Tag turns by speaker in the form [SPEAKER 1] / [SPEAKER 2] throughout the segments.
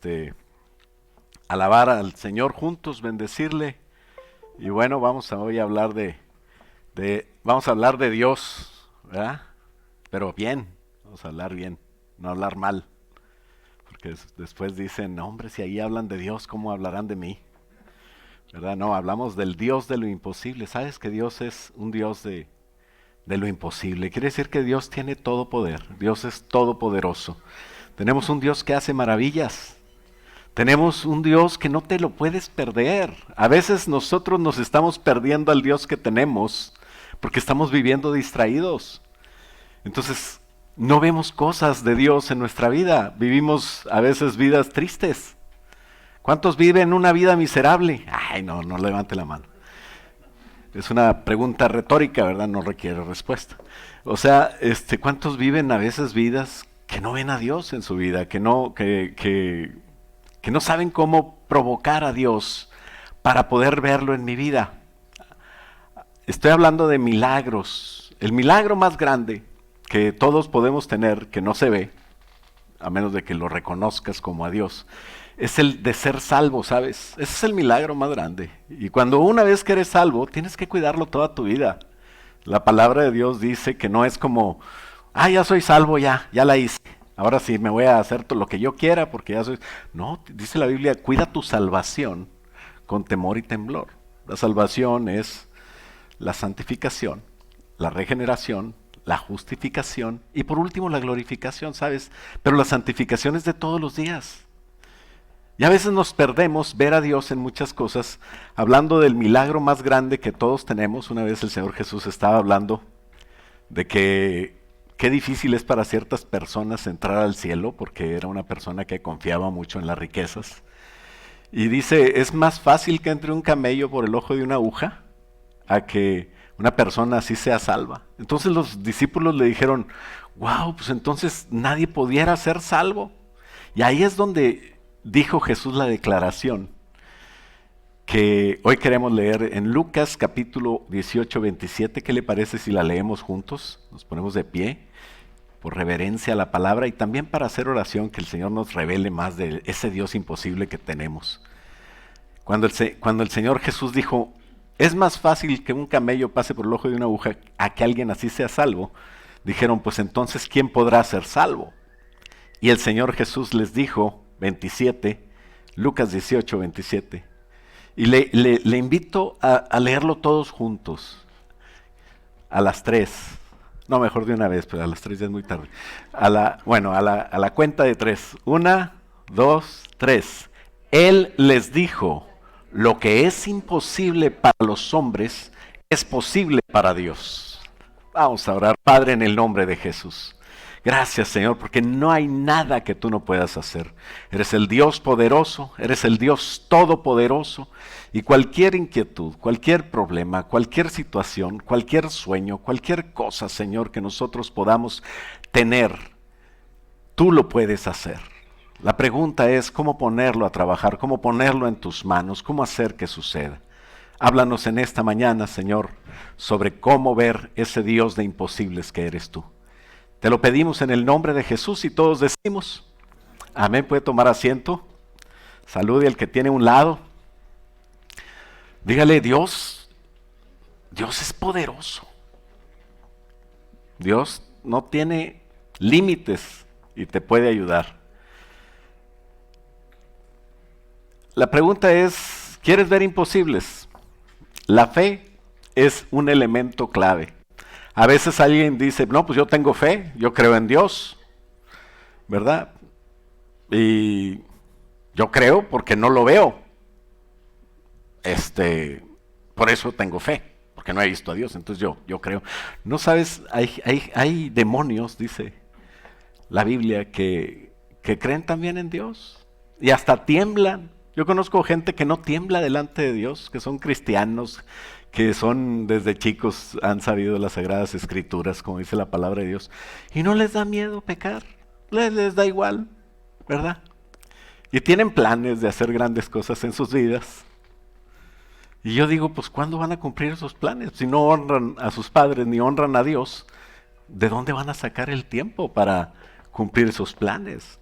[SPEAKER 1] este, alabar al Señor juntos, bendecirle. Y bueno, vamos a hoy a hablar vamos a hablar de Dios, ¿verdad? Pero bien, vamos a hablar bien, no hablar mal. Porque después dicen, no, hombre, si ahí hablan de Dios, ¿cómo hablarán de mí? ¿Verdad? No, hablamos del Dios de lo imposible. ¿Sabes que Dios es un Dios de lo imposible? Quiere decir que Dios tiene todo poder. Dios es todopoderoso. Tenemos un Dios que hace maravillas. Tenemos un Dios que no te lo puedes perder. A veces nosotros nos estamos perdiendo al Dios que tenemos porque estamos viviendo distraídos. Entonces, no vemos cosas de Dios en nuestra vida. Vivimos a veces vidas tristes. ¿Cuántos viven una vida miserable? Ay, no, no levante la mano. Es una pregunta retórica, ¿verdad? No requiere respuesta. O sea, ¿cuántos viven a veces vidas que no ven a Dios en su vida, que no saben cómo provocar a Dios para poder verlo en mi vida? Estoy hablando de milagros. El milagro más grande que todos podemos tener, que no se ve, a menos de que lo reconozcas como a Dios, es el de ser salvo, ¿sabes? Ese es el milagro más grande. Y cuando una vez que eres salvo, tienes que cuidarlo toda tu vida. La palabra de Dios dice que no es como, ya soy salvo, ya la hice. Ahora sí me voy a hacer todo lo que yo quiera porque ya soy... No, dice la Biblia, cuida tu salvación con temor y temblor. La salvación es la santificación, la regeneración, la justificación y por último la glorificación, ¿sabes? Pero la santificación es de todos los días. Y a veces nos perdemos ver a Dios en muchas cosas, hablando del milagro más grande que todos tenemos. Una vez el Señor Jesús estaba hablando de que qué difícil es para ciertas personas entrar al cielo, porque era una persona que confiaba mucho en las riquezas. Y dice, es más fácil que entre un camello por el ojo de una aguja a que una persona así sea salva. Entonces los discípulos le dijeron, wow, pues entonces nadie pudiera ser salvo. Y ahí es donde dijo Jesús la declaración que hoy queremos leer en Lucas capítulo 18, 27. ¿Qué le parece si la leemos juntos? Nos ponemos de pie por reverencia a la palabra y también para hacer oración, que el Señor nos revele más de ese Dios imposible que tenemos. Cuando el Señor Jesús dijo, es más fácil que un camello pase por el ojo de una aguja a que alguien así sea salvo, dijeron, pues entonces, ¿quién podrá ser salvo? Y el Señor Jesús les dijo, 27, Lucas 18, 27, y le invito a leerlo todos juntos, a las 3. No, mejor de una vez, pero a las 3 ya es muy tarde. A la cuenta de 3. 1, 2, 3. Él les dijo, lo que es imposible para los hombres es posible para Dios. Vamos a orar, Padre, en el nombre de Jesús. Gracias, Señor, porque no hay nada que tú no puedas hacer. Eres el Dios poderoso, eres el Dios todopoderoso, y cualquier inquietud, cualquier problema, cualquier situación, cualquier sueño, cualquier cosa, Señor, que nosotros podamos tener, tú lo puedes hacer. La pregunta es cómo ponerlo a trabajar, cómo ponerlo en tus manos, cómo hacer que suceda. Háblanos en esta mañana, Señor, sobre cómo ver ese Dios de imposibles que eres tú. Te lo pedimos en el nombre de Jesús y todos decimos, amén. Puede tomar asiento. Salude al que tiene a un lado. Dígale, Dios es poderoso. Dios no tiene límites y te puede ayudar. La pregunta es, ¿quieres ver imposibles? La fe es un elemento clave. A veces alguien dice, no, pues yo tengo fe, yo creo en Dios, ¿verdad? Y yo creo porque no lo veo. Por eso tengo fe, porque no he visto a Dios, entonces yo creo. No sabes, hay demonios, dice la Biblia, que creen también en Dios y hasta tiemblan. Yo conozco gente que no tiembla delante de Dios, que son cristianos, que son desde chicos, han sabido las sagradas escrituras, como dice la palabra de Dios, y no les da miedo pecar, les da igual, ¿verdad? Y tienen planes de hacer grandes cosas en sus vidas. Y yo digo, pues ¿cuándo van a cumplir esos planes? Si no honran a sus padres ni honran a Dios, ¿de dónde van a sacar el tiempo para cumplir esos planes?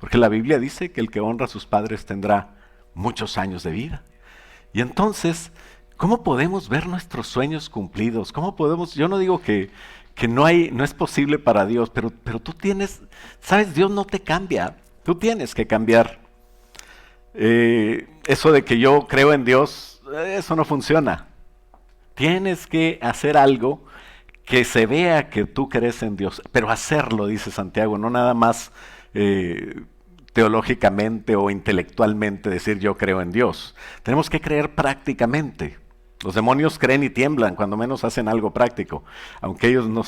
[SPEAKER 1] Porque la Biblia dice que el que honra a sus padres tendrá muchos años de vida. Y entonces, ¿cómo podemos ver nuestros sueños cumplidos? ¿Cómo podemos? Yo no digo que no es posible para Dios, pero tú tienes, sabes, Dios no te cambia, tú tienes que cambiar. Eso de que yo creo en Dios, eso no funciona. Tienes que hacer algo que se vea que tú crees en Dios, pero hacerlo, dice Santiago, no nada más teológicamente o intelectualmente decir yo creo en Dios. Tenemos que creer prácticamente. Los demonios creen y tiemblan cuando menos hacen algo práctico, aunque ellos no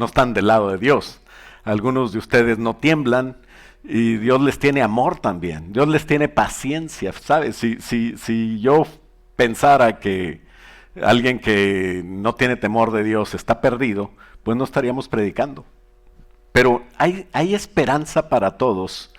[SPEAKER 1] están del lado de Dios. Algunos de ustedes no tiemblan y Dios les tiene amor también. Dios les tiene paciencia, ¿sabes? Si yo pensara que alguien que no tiene temor de Dios está perdido, pues no estaríamos predicando. Pero hay esperanza para todos.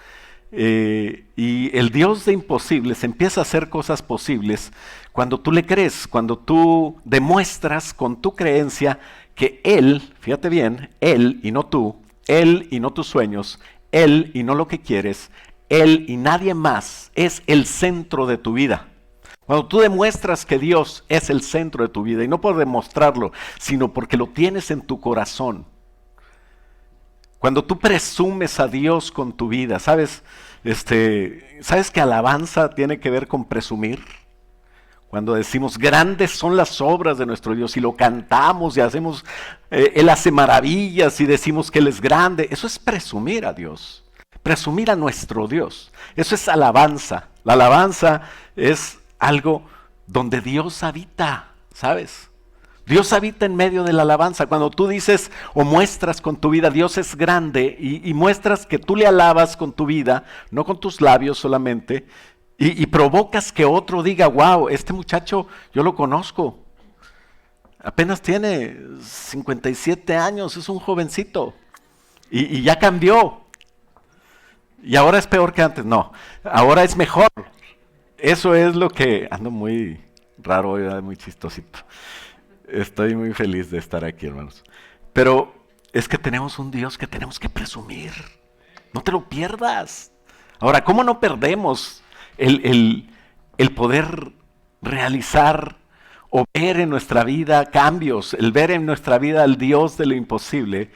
[SPEAKER 1] Y el Dios de imposibles empieza a hacer cosas posibles cuando tú le crees, cuando tú demuestras con tu creencia que Él, fíjate bien, Él y no tú, Él y no tus sueños, Él y no lo que quieres, Él y nadie más es el centro de tu vida. Cuando tú demuestras que Dios es el centro de tu vida, y no por demostrarlo, sino porque lo tienes en tu corazón. Cuando tú presumes a Dios con tu vida, ¿sabes que alabanza tiene que ver con presumir? Cuando decimos, grandes son las obras de nuestro Dios, y lo cantamos y hacemos, Él hace maravillas y decimos que Él es grande, eso es presumir a Dios, presumir a nuestro Dios, eso es alabanza. La alabanza es algo donde Dios habita, ¿sabes? Dios habita en medio de la alabanza. Cuando tú dices o muestras con tu vida, Dios es grande, y muestras que tú le alabas con tu vida, no con tus labios solamente, y provocas que otro diga, wow, este muchacho yo lo conozco. Apenas tiene 57 años, es un jovencito, y ya cambió. Y ahora es peor que antes. No, ahora es mejor. Eso es lo que... Ando muy raro hoy, muy chistosito. Estoy muy feliz de estar aquí, hermanos. Pero es que tenemos un Dios que tenemos que presumir. No te lo pierdas. Ahora, ¿cómo no perdemos el poder realizar o ver en nuestra vida cambios, el ver en nuestra vida al Dios de lo imposible?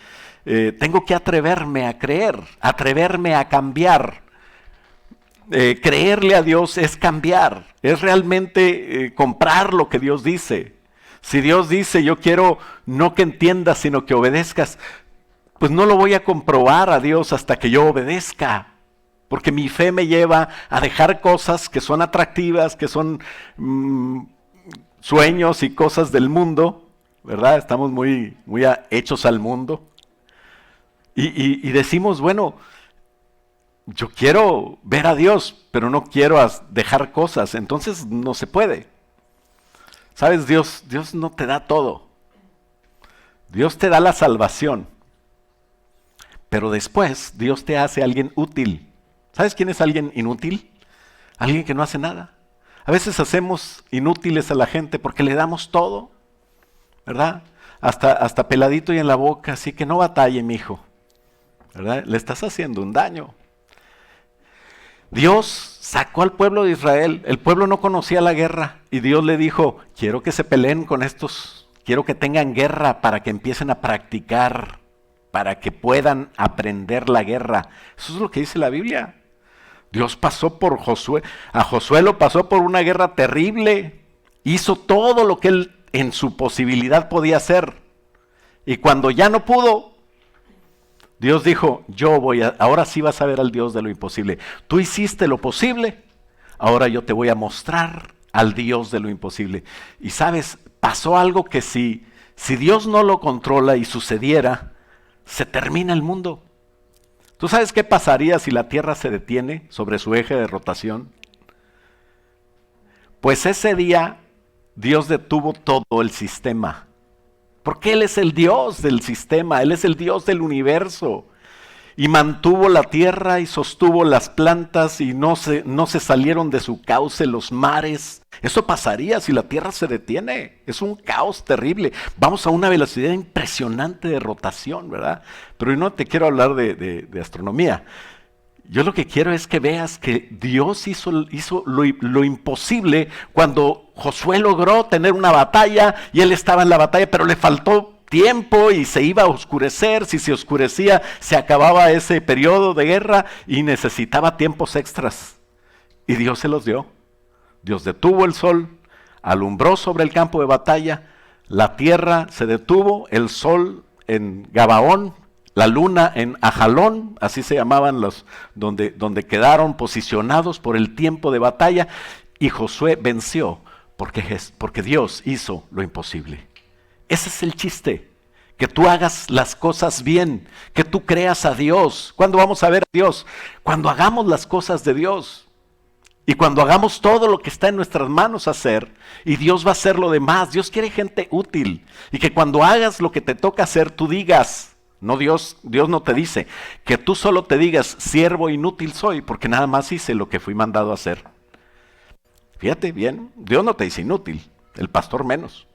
[SPEAKER 1] Tengo que atreverme a creer, atreverme a cambiar. Creerle a Dios es cambiar, es realmente comprar lo que Dios dice. Si Dios dice, yo quiero no que entiendas, sino que obedezcas, pues no lo voy a comprobar a Dios hasta que yo obedezca. Porque mi fe me lleva a dejar cosas que son atractivas, que son sueños y cosas del mundo, ¿verdad? Estamos muy hechos al mundo. Y decimos, bueno, yo quiero ver a Dios, pero no quiero dejar cosas, entonces no se puede. ¿Sabes? Dios no te da todo. Dios te da la salvación. Pero después Dios te hace alguien útil. ¿Sabes quién es alguien inútil? Alguien que no hace nada. A veces hacemos inútiles a la gente porque le damos todo, ¿verdad? Hasta peladito y en la boca, así que no batalle, mijo, ¿verdad? Le estás haciendo un daño. Dios sacó al pueblo de Israel, el pueblo no conocía la guerra, y Dios le dijo, quiero que se peleen con estos, quiero que tengan guerra para que empiecen a practicar, para que puedan aprender la guerra. Eso es lo que dice la Biblia. Dios pasó por Josué, a Josué lo pasó por una guerra terrible, hizo todo lo que él en su posibilidad podía hacer, y cuando ya no pudo, Dios dijo, ahora sí vas a ver al Dios de lo imposible. Tú hiciste lo posible, ahora yo te voy a mostrar al Dios de lo imposible. Y sabes, pasó algo que si Dios no lo controla y sucediera, se termina el mundo. ¿Tú sabes qué pasaría si la Tierra se detiene sobre su eje de rotación? Pues ese día Dios detuvo todo el sistema. Porque Él es el Dios del sistema, Él es el Dios del universo. Y mantuvo la tierra y sostuvo las plantas y no se salieron de su cauce los mares. Eso pasaría si la tierra se detiene. Es un caos terrible. Vamos a una velocidad impresionante de rotación, ¿verdad? Pero yo no te quiero hablar de astronomía. Yo lo que quiero es que veas que Dios hizo lo imposible cuando Josué logró tener una batalla y él estaba en la batalla, pero le faltó tiempo y se iba a oscurecer. Si se oscurecía, se acababa ese periodo de guerra y necesitaba tiempos extras. Y Dios se los dio. Dios detuvo el sol, alumbró sobre el campo de batalla, la tierra se detuvo, el sol en Gabaón, la luna en Ajalón, así se llamaban los, donde quedaron posicionados por el tiempo de batalla, y Josué venció porque Dios hizo lo imposible. Ese es el chiste, que tú hagas las cosas bien, que tú creas a Dios. ¿Cuándo vamos a ver a Dios? Cuando hagamos las cosas de Dios. Y cuando hagamos todo lo que está en nuestras manos hacer, y Dios va a hacer lo demás. Dios quiere gente útil. Y que cuando hagas lo que te toca hacer, tú digas, no Dios no te dice, que tú solo te digas, siervo inútil soy, porque nada más hice lo que fui mandado a hacer. Fíjate bien, Dios no te dice inútil, el pastor menos.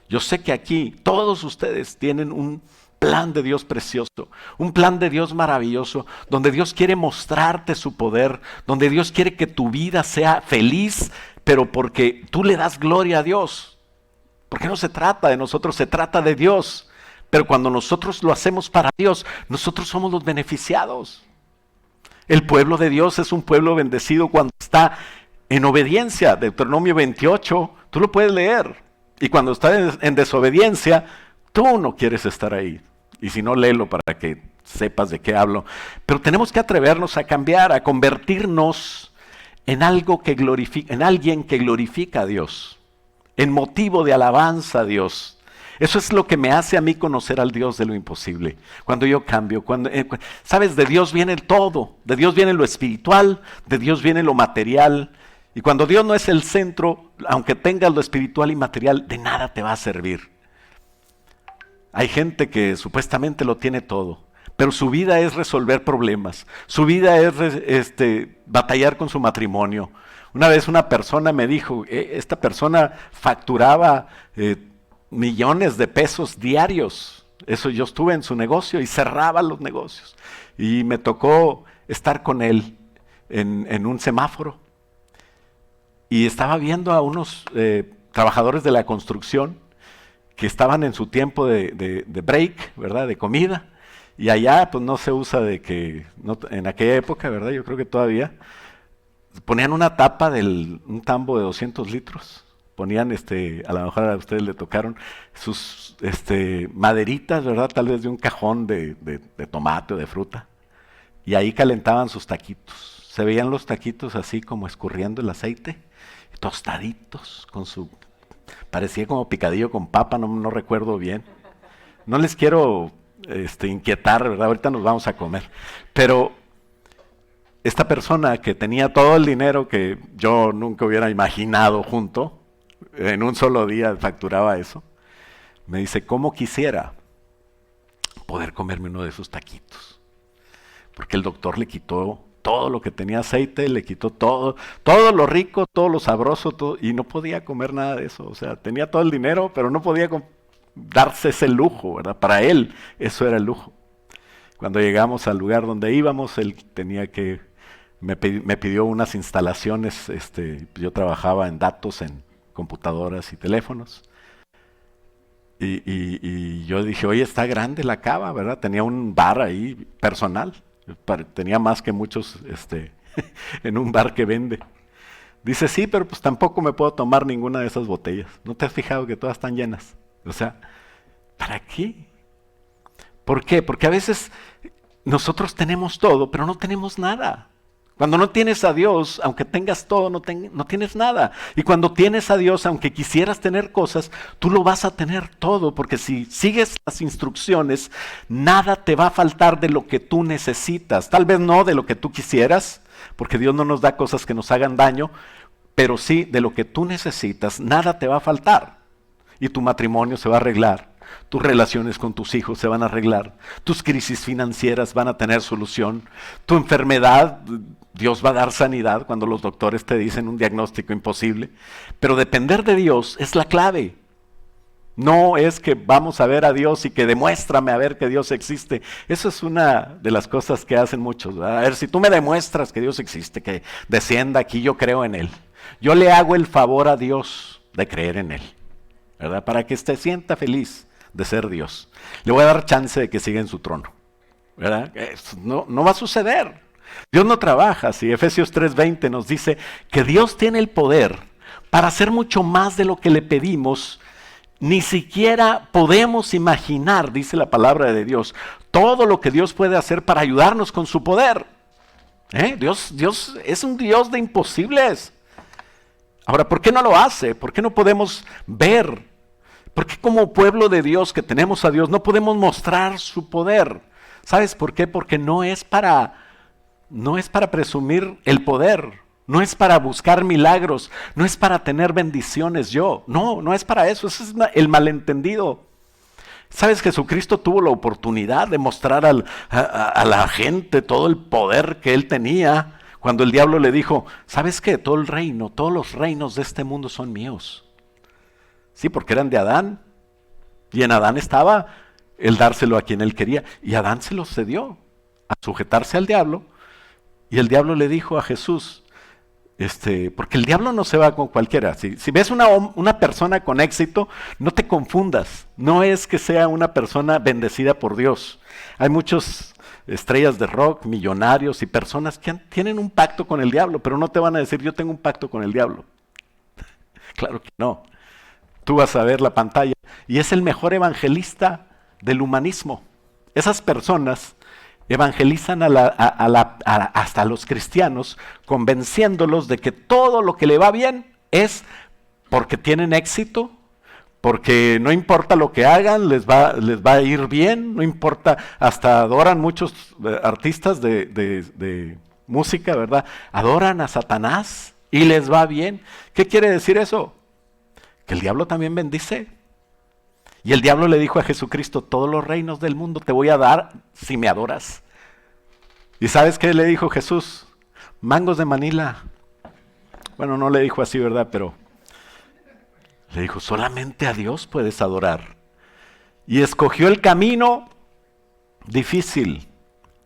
[SPEAKER 1] Yo sé que aquí todos ustedes tienen un plan de Dios precioso, un plan de Dios maravilloso, donde Dios quiere mostrarte su poder, donde Dios quiere que tu vida sea feliz, pero porque tú le das gloria a Dios. Porque no se trata de nosotros, se trata de Dios. Pero cuando nosotros lo hacemos para Dios, nosotros somos los beneficiados. El pueblo de Dios es un pueblo bendecido cuando está en obediencia. Deuteronomio 28, tú lo puedes leer. Y cuando está en desobediencia, tú no quieres estar ahí. Y si no, léelo para que sepas de qué hablo. Pero tenemos que atrevernos a cambiar, a convertirnos en algo que glorifica, en alguien que glorifica a Dios, en motivo de alabanza a Dios. Eso es lo que me hace a mí conocer al Dios de lo imposible. Cuando yo cambio, sabes, de Dios viene el todo, de Dios viene lo espiritual, de Dios viene lo material. Y cuando Dios no es el centro, aunque tengas lo espiritual y material, de nada te va a servir. Hay gente que supuestamente lo tiene todo, pero su vida es resolver problemas, su vida es batallar con su matrimonio. Una vez una persona me dijo, esta persona facturaba millones de pesos diarios. Eso, yo estuve en su negocio y cerraba los negocios. Y me tocó estar con él en un semáforo. Y estaba viendo a unos trabajadores de la construcción que estaban en su tiempo de break, ¿verdad? De comida. Y allá pues no se usa de que, no, en aquella época, ¿verdad? Yo creo que todavía, ponían una tapa un tambo de 200 litros. Ponían, a lo mejor a ustedes le tocaron sus maderitas, ¿verdad? Tal vez de un cajón de tomate o de fruta. Y ahí calentaban sus taquitos. Se veían los taquitos así como escurriendo el aceite, tostaditos, parecía como picadillo con papa, no recuerdo bien. No les quiero inquietar, ¿verdad? Ahorita nos vamos a comer. Pero esta persona que tenía todo el dinero que yo nunca hubiera imaginado junto, en un solo día facturaba eso, me dice, ¿cómo quisiera poder comerme uno de esos taquitos? Porque el doctor le quitó todo lo que tenía aceite, le quitó todo lo rico, todo lo sabroso, todo, y no podía comer nada de eso. O sea, tenía todo el dinero, pero no podía darse ese lujo, ¿verdad? Para él eso era el lujo. Cuando llegamos al lugar donde íbamos, él me pidió unas instalaciones, yo trabajaba en datos, en computadoras y teléfonos. Y yo dije, oye, está grande la cava, ¿verdad? Tenía un bar ahí personal. Tenía más que muchos en un bar que vende. Dice, sí, pero pues tampoco me puedo tomar ninguna de esas botellas. ¿No te has fijado que todas están llenas? O sea, ¿para qué? ¿Por qué? Porque a veces nosotros tenemos todo, pero no tenemos nada. Cuando no tienes a Dios, aunque tengas todo, no tienes nada. Y cuando tienes a Dios, aunque quisieras tener cosas, tú lo vas a tener todo, porque si sigues las instrucciones, nada te va a faltar de lo que tú necesitas. Tal vez no de lo que tú quisieras, porque Dios no nos da cosas que nos hagan daño, pero sí de lo que tú necesitas, nada te va a faltar. Y tu matrimonio se va a arreglar. Tus relaciones con tus hijos se van a arreglar. Tus crisis financieras van a tener solución. Tu enfermedad, Dios va a dar sanidad cuando los doctores te dicen un diagnóstico imposible. Pero depender de Dios es la clave. No es que vamos a ver a Dios y que demuéstrame a ver que Dios existe. Eso es una de las cosas que hacen muchos, ¿verdad? A ver, si tú me demuestras que Dios existe, que descienda aquí, yo creo en Él. Yo le hago el favor a Dios de creer en Él, ¿verdad? Para que se sienta feliz de ser Dios. Le voy a dar chance de que siga en su trono, ¿verdad? No va a suceder. Dios no trabaja así. Efesios 3:20 nos dice que Dios tiene el poder para hacer mucho más de lo que le pedimos. Ni siquiera podemos imaginar, dice la palabra de Dios, todo lo que Dios puede hacer para ayudarnos con su poder. Dios es un Dios de imposibles. Ahora, ¿por qué no lo hace? ¿Por qué no podemos ver? ¿Por qué como pueblo de Dios que tenemos a Dios no podemos mostrar su poder? ¿Sabes por qué? Porque no es para presumir el poder. No es para buscar milagros, no es para tener bendiciones yo. No es para eso, ese es el malentendido. ¿Sabes? Jesucristo tuvo la oportunidad de mostrar a la gente todo el poder que Él tenía cuando el diablo le dijo, ¿sabes qué? Todo el reino, todos los reinos de este mundo son míos. Sí, porque eran de Adán. Y en Adán estaba el dárselo a quien Él quería. Y Adán se lo cedió a sujetarse al diablo. Y el diablo le dijo a Jesús, porque el diablo no se va con cualquiera. Si ves una persona con éxito, no te confundas. No es que sea una persona bendecida por Dios. Hay muchas estrellas de rock, millonarios y personas que tienen un pacto con el diablo, pero no te van a decir, yo tengo un pacto con el diablo. Claro que no. Tú vas a ver la pantalla y es el mejor evangelista del humanismo. Esas personas evangelizan hasta a los cristianos, convenciéndolos de que todo lo que le va bien es porque tienen éxito, porque no importa lo que hagan, les va a ir bien, no importa, hasta adoran muchos artistas de música, ¿verdad? Adoran a Satanás y les va bien. ¿Qué quiere decir eso? Que el diablo también bendice. Y el diablo le dijo a Jesucristo, todos los reinos del mundo te voy a dar si me adoras. ¿Y sabes qué le dijo Jesús? Mangos de Manila. Bueno, no le dijo así, ¿verdad? Pero le dijo, solamente a Dios puedes adorar. Y escogió el camino difícil,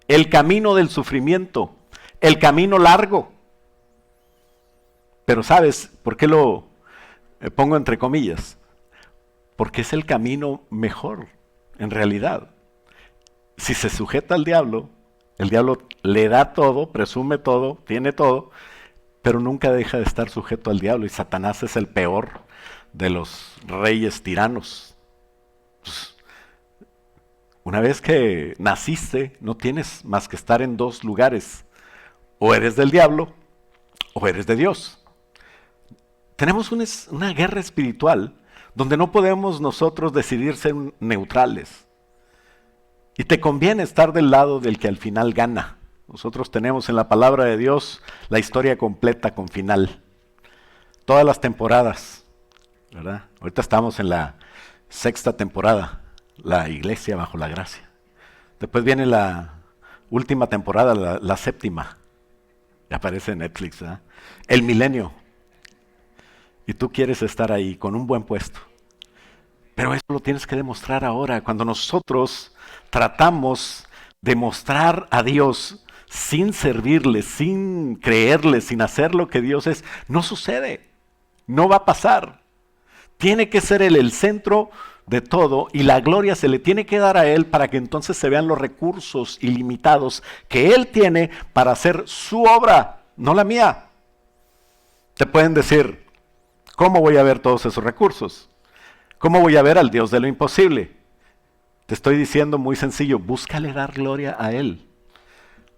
[SPEAKER 1] el camino del sufrimiento, el camino largo. Pero ¿sabes por qué lo pongo entre comillas? Porque es el camino mejor, en realidad. Si se sujeta al diablo, el diablo le da todo, presume todo, tiene todo, pero nunca deja de estar sujeto al diablo. Y Satanás es el peor de los reyes tiranos. Pues, una vez que naciste, no tienes más que estar en dos lugares. O eres del diablo, o eres de Dios. Tenemos una guerra espiritual donde no podemos nosotros decidir ser neutrales. Y te conviene estar del lado del que al final gana. Nosotros tenemos en la palabra de Dios la historia completa con final. Todas las temporadas, ¿verdad? Ahorita estamos en la 6ª temporada, la iglesia bajo la gracia. Después viene la última temporada, la 7ª. Ya aparece en Netflix, ¿verdad? El milenio. Y tú quieres estar ahí con un buen puesto. Pero eso lo tienes que demostrar ahora. Cuando nosotros tratamos de mostrar a Dios sin servirle, sin creerle, sin hacer lo que Dios es, no sucede. No va a pasar. Tiene que ser Él el centro de todo y la gloria se le tiene que dar a Él para que entonces se vean los recursos ilimitados que Él tiene para hacer su obra, no la mía. Te pueden decir, ¿cómo voy a ver todos esos recursos? ¿Cómo voy a ver al Dios de lo imposible? Te estoy diciendo muy sencillo, búscale dar gloria a Él.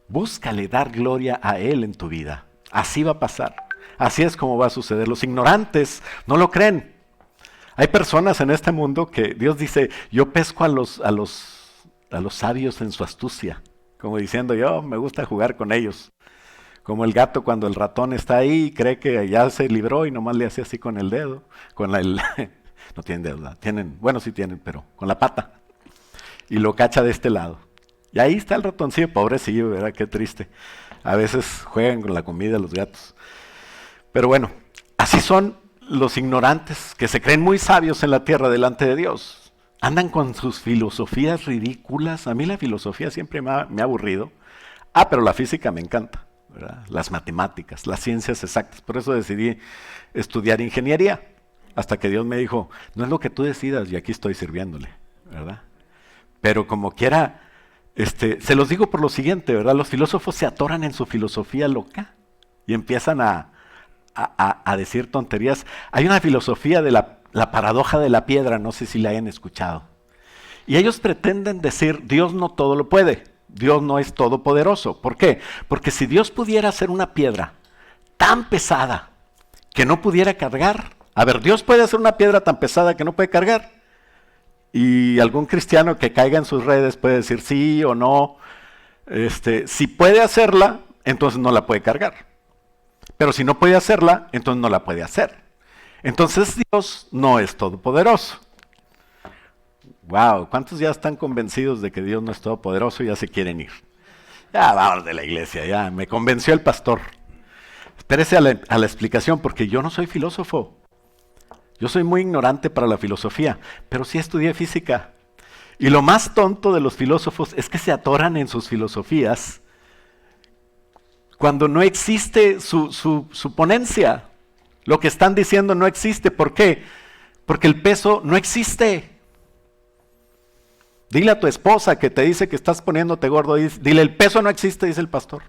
[SPEAKER 1] Búscale dar gloria a Él en tu vida. Así va a pasar. Así es como va a suceder. Los ignorantes no lo creen. Hay personas en este mundo que Dios dice, yo pesco a los sabios en su astucia. Como diciendo, yo me gusta jugar con ellos. Como el gato cuando el ratón está ahí y cree que ya se libró y nomás le hace así con el dedo. No tienen dedos, ¿verdad? Bueno, sí tienen, pero con la pata. Y lo cacha de este lado. Y ahí está el ratoncillo, pobrecillo, ¿verdad? Qué triste. A veces juegan con la comida los gatos. Pero bueno, así son los ignorantes que se creen muy sabios en la tierra delante de Dios andan con sus filosofías ridículas. A mí la filosofía siempre me ha aburrido. Pero la física me encanta, ¿verdad? Las matemáticas, las ciencias exactas. Por eso decidí estudiar ingeniería. Hasta que Dios me dijo, no es lo que tú decidas y aquí estoy sirviéndole, ¿verdad? Pero como quiera, se los digo por lo siguiente, ¿verdad? Los filósofos se atoran en su filosofía loca y empiezan a decir tonterías. Hay una filosofía de la paradoja de la piedra, no sé si la hayan escuchado. Y ellos pretenden decir, Dios no todo lo puede, Dios no es todopoderoso. ¿Por qué? Porque si Dios pudiera hacer una piedra tan pesada que no pudiera cargar, a ver, Dios puede hacer una piedra tan pesada que no puede cargar. Y algún cristiano que caiga en sus redes puede decir sí o no. Si puede hacerla, entonces no la puede cargar. Pero si no puede hacerla, entonces no la puede hacer. Entonces Dios no es todopoderoso. Wow, ¿cuántos ya están convencidos de que Dios no es todopoderoso y ya se quieren ir? Ya vamos de la iglesia, ya me convenció el pastor. Espérese a la explicación porque yo no soy filósofo. Yo soy muy ignorante para la filosofía, pero sí estudié física. Y lo más tonto de los filósofos es que se atoran en sus filosofías cuando no existe su ponencia. Lo que están diciendo no existe. ¿Por qué? Porque el peso no existe. Dile a tu esposa que te dice que estás poniéndote gordo, dile, el peso no existe, dice el pastor.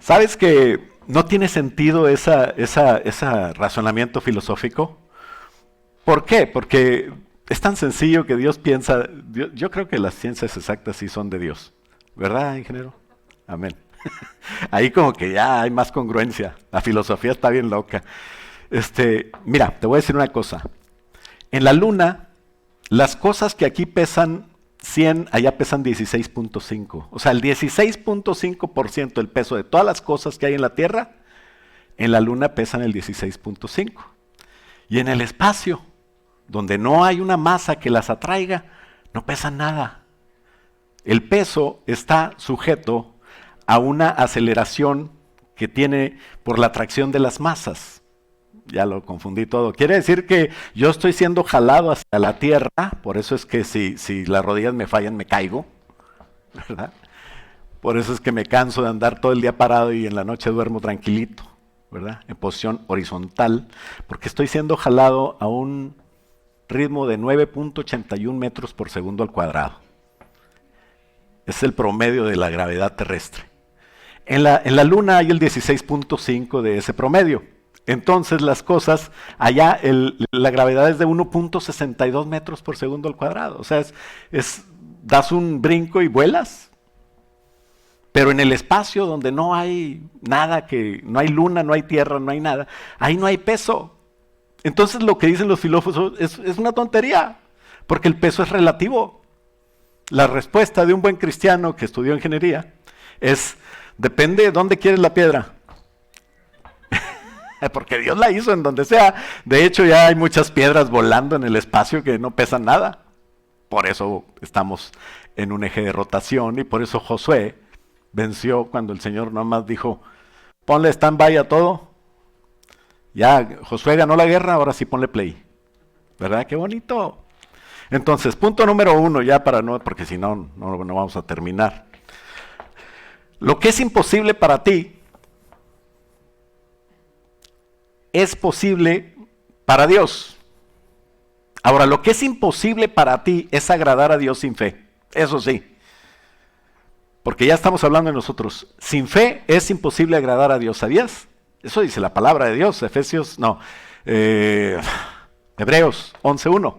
[SPEAKER 1] ¿Sabes que no tiene sentido ese razonamiento filosófico? ¿Por qué? Porque es tan sencillo que Dios piensa, yo creo que las ciencias exactas sí son de Dios, ¿verdad, ingeniero? Amén. Ahí como que ya hay más congruencia, la filosofía está bien loca. Mira, te voy a decir una cosa. En la luna, las cosas que aquí pesan 100, allá pesan 16.5. O sea, el 16.5% del peso de todas las cosas que hay en la Tierra, en la luna pesan el 16.5. Y en el espacio, donde no hay una masa que las atraiga, no pesan nada. El peso está sujeto a una aceleración que tiene por la atracción de las masas. Ya lo confundí todo. Quiere decir que yo estoy siendo jalado hacia la tierra, por eso es que si las rodillas me fallan me caigo, ¿verdad? Por eso es que me canso de andar todo el día parado y en la noche duermo tranquilito, ¿verdad? En posición horizontal, porque estoy siendo jalado a un ritmo de 9.81 metros por segundo al cuadrado. Es el promedio de la gravedad terrestre. En la luna hay el 16.5 de ese promedio. Entonces las cosas, allá la gravedad es de 1.62 metros por segundo al cuadrado. O sea, das un brinco y vuelas. Pero en el espacio donde no hay nada, no hay luna, no hay tierra, no hay nada, ahí no hay peso. Entonces lo que dicen los filósofos es una tontería, porque el peso es relativo. La respuesta de un buen cristiano que estudió ingeniería es, depende de dónde quieres la piedra. Porque Dios la hizo en donde sea. De hecho, ya hay muchas piedras volando en el espacio que no pesan nada. Por eso estamos en un eje de rotación y por eso Josué venció cuando el Señor nomás dijo, ponle stand-by a todo. Ya Josué ganó la guerra, ahora sí ponle play. ¿Verdad? ¡Qué bonito! Entonces, punto número 1, ya para no, porque si no vamos a terminar. Lo que es imposible para ti, es posible para Dios. Ahora, lo que es imposible para ti es agradar a Dios sin fe. Eso sí. Porque ya estamos hablando de nosotros. Sin fe es imposible agradar a Dios. ¿Sabías? Eso dice la palabra de Dios. Hebreos 11:1.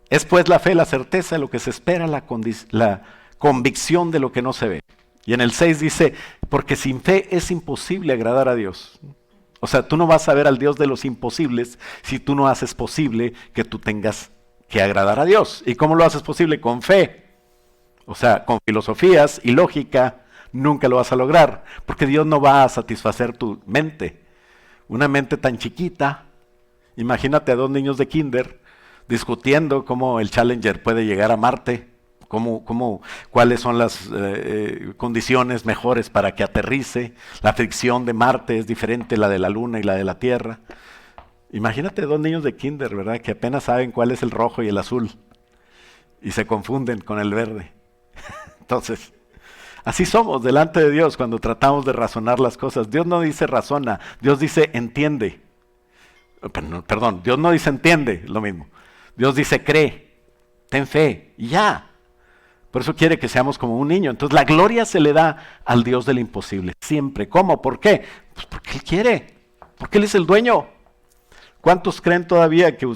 [SPEAKER 1] Es pues la fe, la certeza de lo que se espera, la convicción de lo que no se ve. Y en el 6 dice, porque sin fe es imposible agradar a Dios. O sea, tú no vas a ver al Dios de los imposibles si tú no haces posible que tú tengas que agradar a Dios. ¿Y cómo lo haces posible? Con fe. O sea, con filosofías y lógica nunca lo vas a lograr, porque Dios no va a satisfacer tu mente. Una mente tan chiquita, imagínate a dos niños de kinder discutiendo cómo el Challenger puede llegar a Marte cuáles son las condiciones mejores para que aterrice. La fricción de Marte es diferente la de la Luna y la de la Tierra. Imagínate 2 niños de kinder, ¿verdad? Que apenas saben cuál es el rojo y el azul y se confunden con el verde. Entonces, así somos delante de Dios cuando tratamos de razonar las cosas. Dios no dice razona, Dios dice entiende. Perdón, Dios no dice entiende, lo mismo. Dios dice cree, ten fe y ya. Por eso quiere que seamos como un niño. Entonces la gloria se le da al Dios del imposible, siempre. ¿Cómo? ¿Por qué? Pues porque Él quiere, porque Él es el dueño. ¿Cuántos creen todavía que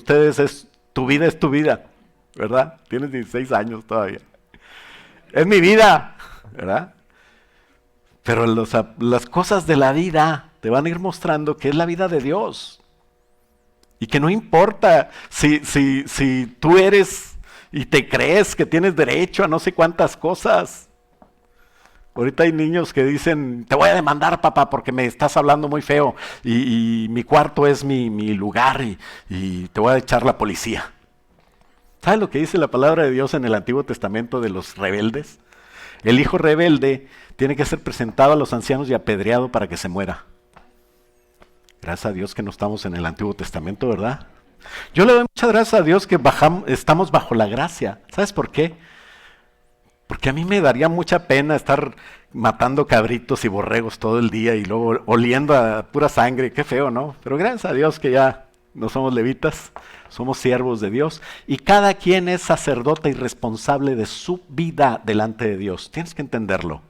[SPEAKER 1] tu vida es tu vida? ¿Verdad? Tienes 16 años todavía. Es mi vida, ¿verdad? Pero las cosas de la vida te van a ir mostrando que es la vida de Dios. Y que no importa si tú eres y te crees que tienes derecho a no sé cuántas cosas. Ahorita hay niños que dicen, te voy a demandar, papá, porque me estás hablando muy feo y mi cuarto es mi lugar y te voy a echar la policía. ¿Sabes lo que dice la palabra de Dios en el Antiguo Testamento de los rebeldes? El hijo rebelde tiene que ser presentado a los ancianos y apedreado para que se muera. Gracias a Dios que no estamos en el Antiguo Testamento, ¿verdad? Yo le doy muchas gracias a Dios que estamos bajo la gracia. ¿Sabes por qué? Porque a mí me daría mucha pena estar matando cabritos y borregos todo el día y luego oliendo a pura sangre. Qué feo, ¿no? Pero gracias a Dios que ya no somos levitas, somos siervos de Dios. Y cada quien es sacerdote y responsable de su vida delante de Dios. Tienes que entenderlo.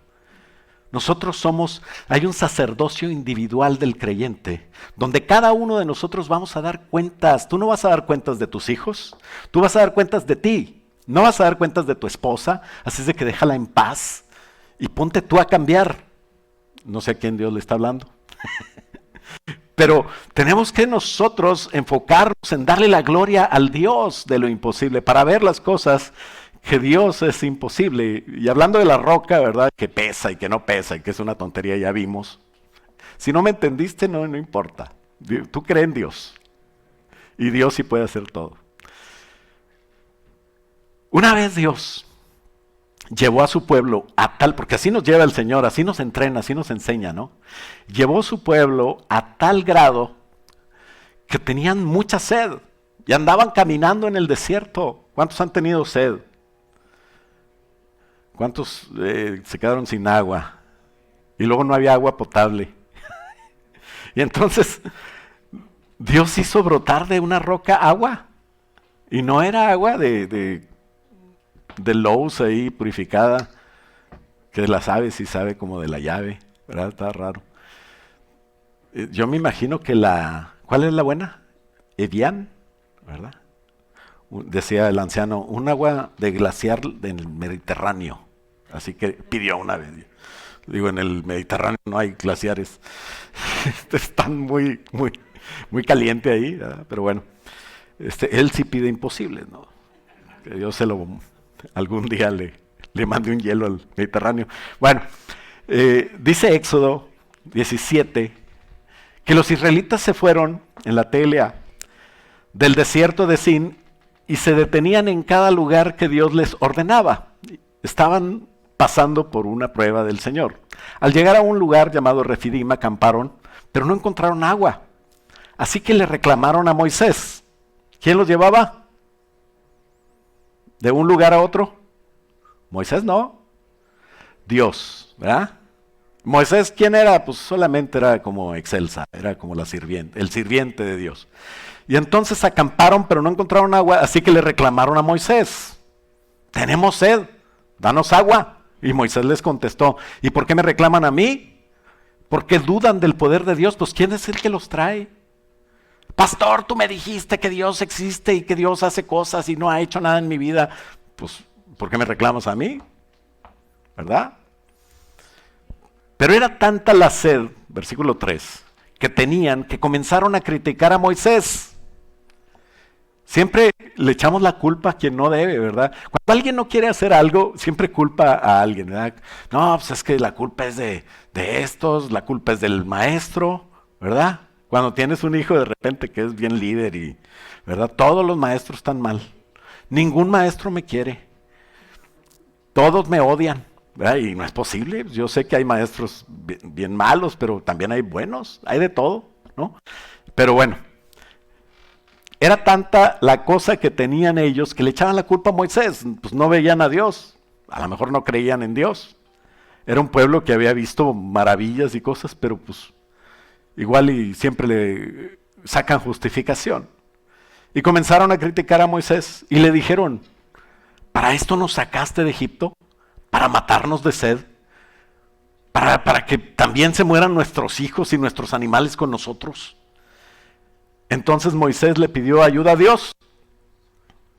[SPEAKER 1] Hay un sacerdocio individual del creyente, donde cada uno de nosotros vamos a dar cuentas. Tú no vas a dar cuentas de tus hijos, tú vas a dar cuentas de ti. No vas a dar cuentas de tu esposa, así es de que déjala en paz y ponte tú a cambiar. No sé a quién Dios le está hablando. Pero tenemos que nosotros enfocarnos en darle la gloria al Dios de lo imposible, para ver las cosas que Dios es imposible. Y hablando de la roca, ¿verdad? Que pesa y que no pesa y que es una tontería, ya vimos. Si no me entendiste, no importa. Tú crees en Dios. Y Dios sí puede hacer todo. Una vez Dios llevó a su pueblo a tal, porque así nos lleva el Señor, así nos entrena, así nos enseña, ¿no? Llevó a su pueblo a tal grado que tenían mucha sed y andaban caminando en el desierto. ¿Cuántos han tenido sed? ¿Cuántos se quedaron sin agua? Y luego no había agua potable. Y entonces Dios hizo brotar de una roca agua. Y no era agua de Lowe's ahí purificada, que la sabe, sí sabe como de la llave, ¿verdad? Está raro. Yo me imagino que ¿cuál es la buena? Evian, ¿verdad? Decía el anciano, un agua de glaciar en el Mediterráneo. Así que pidió una vez. Digo, en el Mediterráneo no hay glaciares. Están muy caliente ahí, ¿verdad? Pero bueno, él sí pide imposibles, ¿no? Que Dios algún día le mande un hielo al Mediterráneo. Bueno, dice Éxodo 17 que los israelitas se fueron en la TLA del desierto de Sin y se detenían en cada lugar que Dios les ordenaba. Estaban pasando por una prueba del Señor. Al llegar a un lugar llamado Refidim acamparon, pero no encontraron agua. Así que le reclamaron a Moisés. ¿Quién los llevaba? ¿De un lugar a otro? Moisés no. Dios, ¿verdad? Moisés, ¿quién era? Pues solamente era como excelsa, era como el sirviente de Dios. Y entonces acamparon, pero no encontraron agua, así que le reclamaron a Moisés. Tenemos sed, danos agua. Y Moisés les contestó, ¿y por qué me reclaman a mí? ¿Por qué dudan del poder de Dios? Pues ¿quién es el que los trae? Pastor, tú me dijiste que Dios existe y que Dios hace cosas y no ha hecho nada en mi vida. Pues, ¿por qué me reclamas a mí? ¿Verdad? Pero era tanta la sed, versículo 3, que tenían que comenzaron a criticar a Moisés. Siempre le echamos la culpa a quien no debe, ¿verdad? Cuando alguien no quiere hacer algo, siempre culpa a alguien, ¿verdad? No, pues es que la culpa es de estos, la culpa es del maestro, ¿verdad? Cuando tienes un hijo de repente que es bien líder ¿verdad? Todos los maestros están mal. Ningún maestro me quiere. todos me odian, ¿verdad? Y no es posible. Yo sé que hay maestros bien malos, pero también hay buenos, hay de todo, ¿no? Pero bueno, era tanta la cosa que tenían ellos que le echaban la culpa a Moisés. Pues no veían a Dios, a lo mejor no creían en Dios. Era un pueblo que había visto maravillas y cosas, pero pues igual y siempre le sacan justificación. Y comenzaron a criticar a Moisés y le dijeron, ¿para esto nos sacaste de Egipto? ¿Para matarnos de sed? ¿Para que también se mueran nuestros hijos y nuestros animales con nosotros? Entonces Moisés le pidió ayuda a Dios.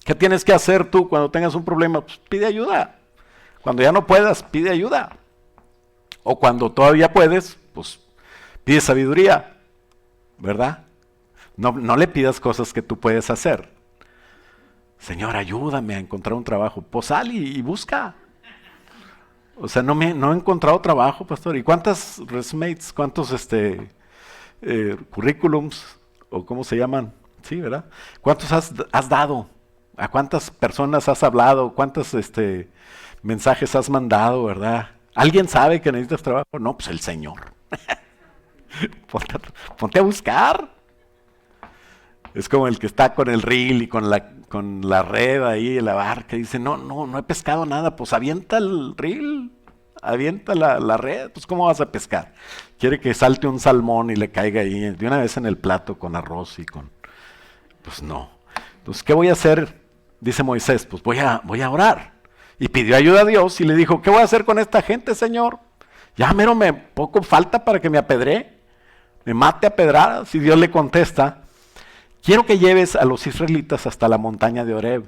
[SPEAKER 1] ¿Qué tienes que hacer tú cuando tengas un problema? Pues pide ayuda. Cuando ya no puedas, pide ayuda. O cuando todavía puedes, pues pide sabiduría, ¿verdad? No le pidas cosas que tú puedes hacer. Señor, ayúdame a encontrar un trabajo. Pues sal y busca. O sea, no he encontrado trabajo, pastor. ¿Y cuántas resumes, cuántos currículums, o cómo se llaman? Sí, ¿verdad? ¿Cuántos has dado? ¿A cuántas personas has hablado? ¿Cuántos mensajes has mandado, verdad? ¿Alguien sabe que necesitas trabajo? No, pues el Señor. Ponte a buscar. Es como el que está con el reel y con la red ahí en la barca y dice, no he pescado nada. Pues avienta el reel, avienta la red, pues ¿cómo vas a pescar? Quiere que salte un salmón y le caiga ahí de una vez en el plato con arroz y con... Pues no. Entonces, ¿qué voy a hacer? Dice Moisés, pues voy a orar. Y pidió ayuda a Dios y le dijo, ¿qué voy a hacer con esta gente, Señor? Ya mero poco falta para que me apedree, me mate a pedradas. Y Dios le contesta, quiero que lleves a los israelitas hasta la montaña de Horeb.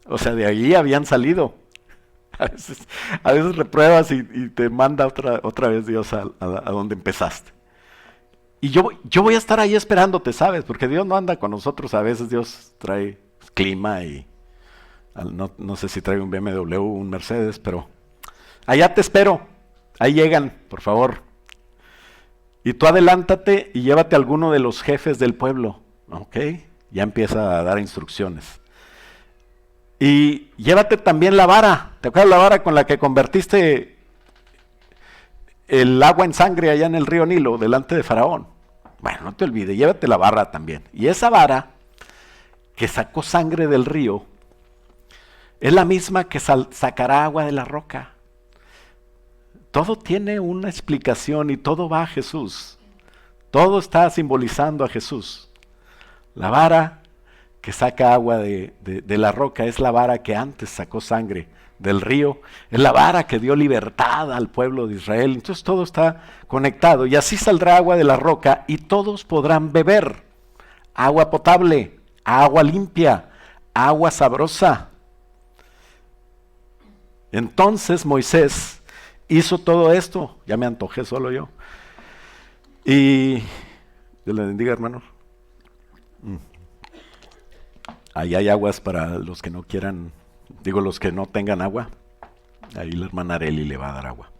[SPEAKER 1] O sea, de allí habían salido. A veces repruebas y te manda otra vez Dios a donde empezaste. Y yo voy a estar ahí esperándote, ¿sabes? Porque Dios no anda con nosotros. A veces Dios trae clima y no sé si trae un BMW, un Mercedes, pero allá te espero. Ahí llegan, por favor. Y tú adelántate y llévate a alguno de los jefes del pueblo. ¿Ok? Ya empieza a dar instrucciones. Y llévate también la vara. ¿Te acuerdas la vara con la que convertiste el agua en sangre allá en el río Nilo, delante de Faraón? Bueno, no te olvides, llévate la vara también. Y esa vara que sacó sangre del río es la misma que sacará agua de la roca. Todo tiene una explicación y todo va a Jesús. Todo está simbolizando a Jesús. La vara que saca agua de la roca es la vara que antes sacó sangre del río, es la vara que dio libertad al pueblo de Israel. Entonces todo está conectado y así saldrá agua de la roca y todos podrán beber agua potable, agua limpia, agua sabrosa. Entonces Moisés hizo todo esto, ya me antojé solo yo. Y Dios le bendiga, hermanos. Ahí hay aguas para los que no quieran, los que no tengan agua. Ahí la hermana Areli le va a dar agua.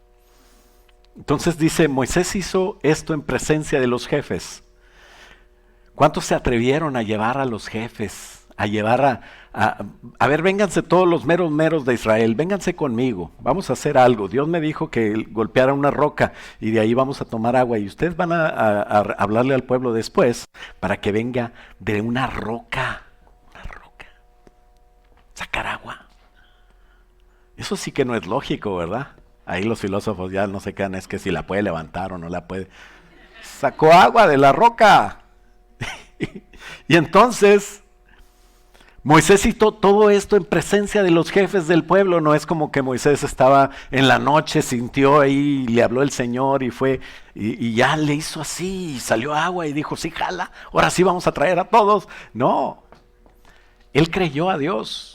[SPEAKER 1] Entonces dice, Moisés hizo esto en presencia de los jefes. ¿Cuántos se atrevieron a llevar a los jefes? A llevar a ver, vénganse todos los meros de Israel, vénganse conmigo, vamos a hacer algo. Dios me dijo que golpeara una roca y de ahí vamos a tomar agua y ustedes van a hablarle al pueblo después para que venga de una roca, sacar agua. Eso sí que no es lógico, ¿verdad? Ahí los filósofos ya no se quedan, es que si la puede levantar o no la puede. Sacó agua de la roca. Y entonces Moisés hizo todo esto en presencia de los jefes del pueblo. No es como que Moisés estaba en la noche, sintió ahí, le habló el Señor y fue, y ya le hizo así, y salió agua y dijo, sí, jala, ahora sí vamos a traer a todos. No, él creyó a Dios.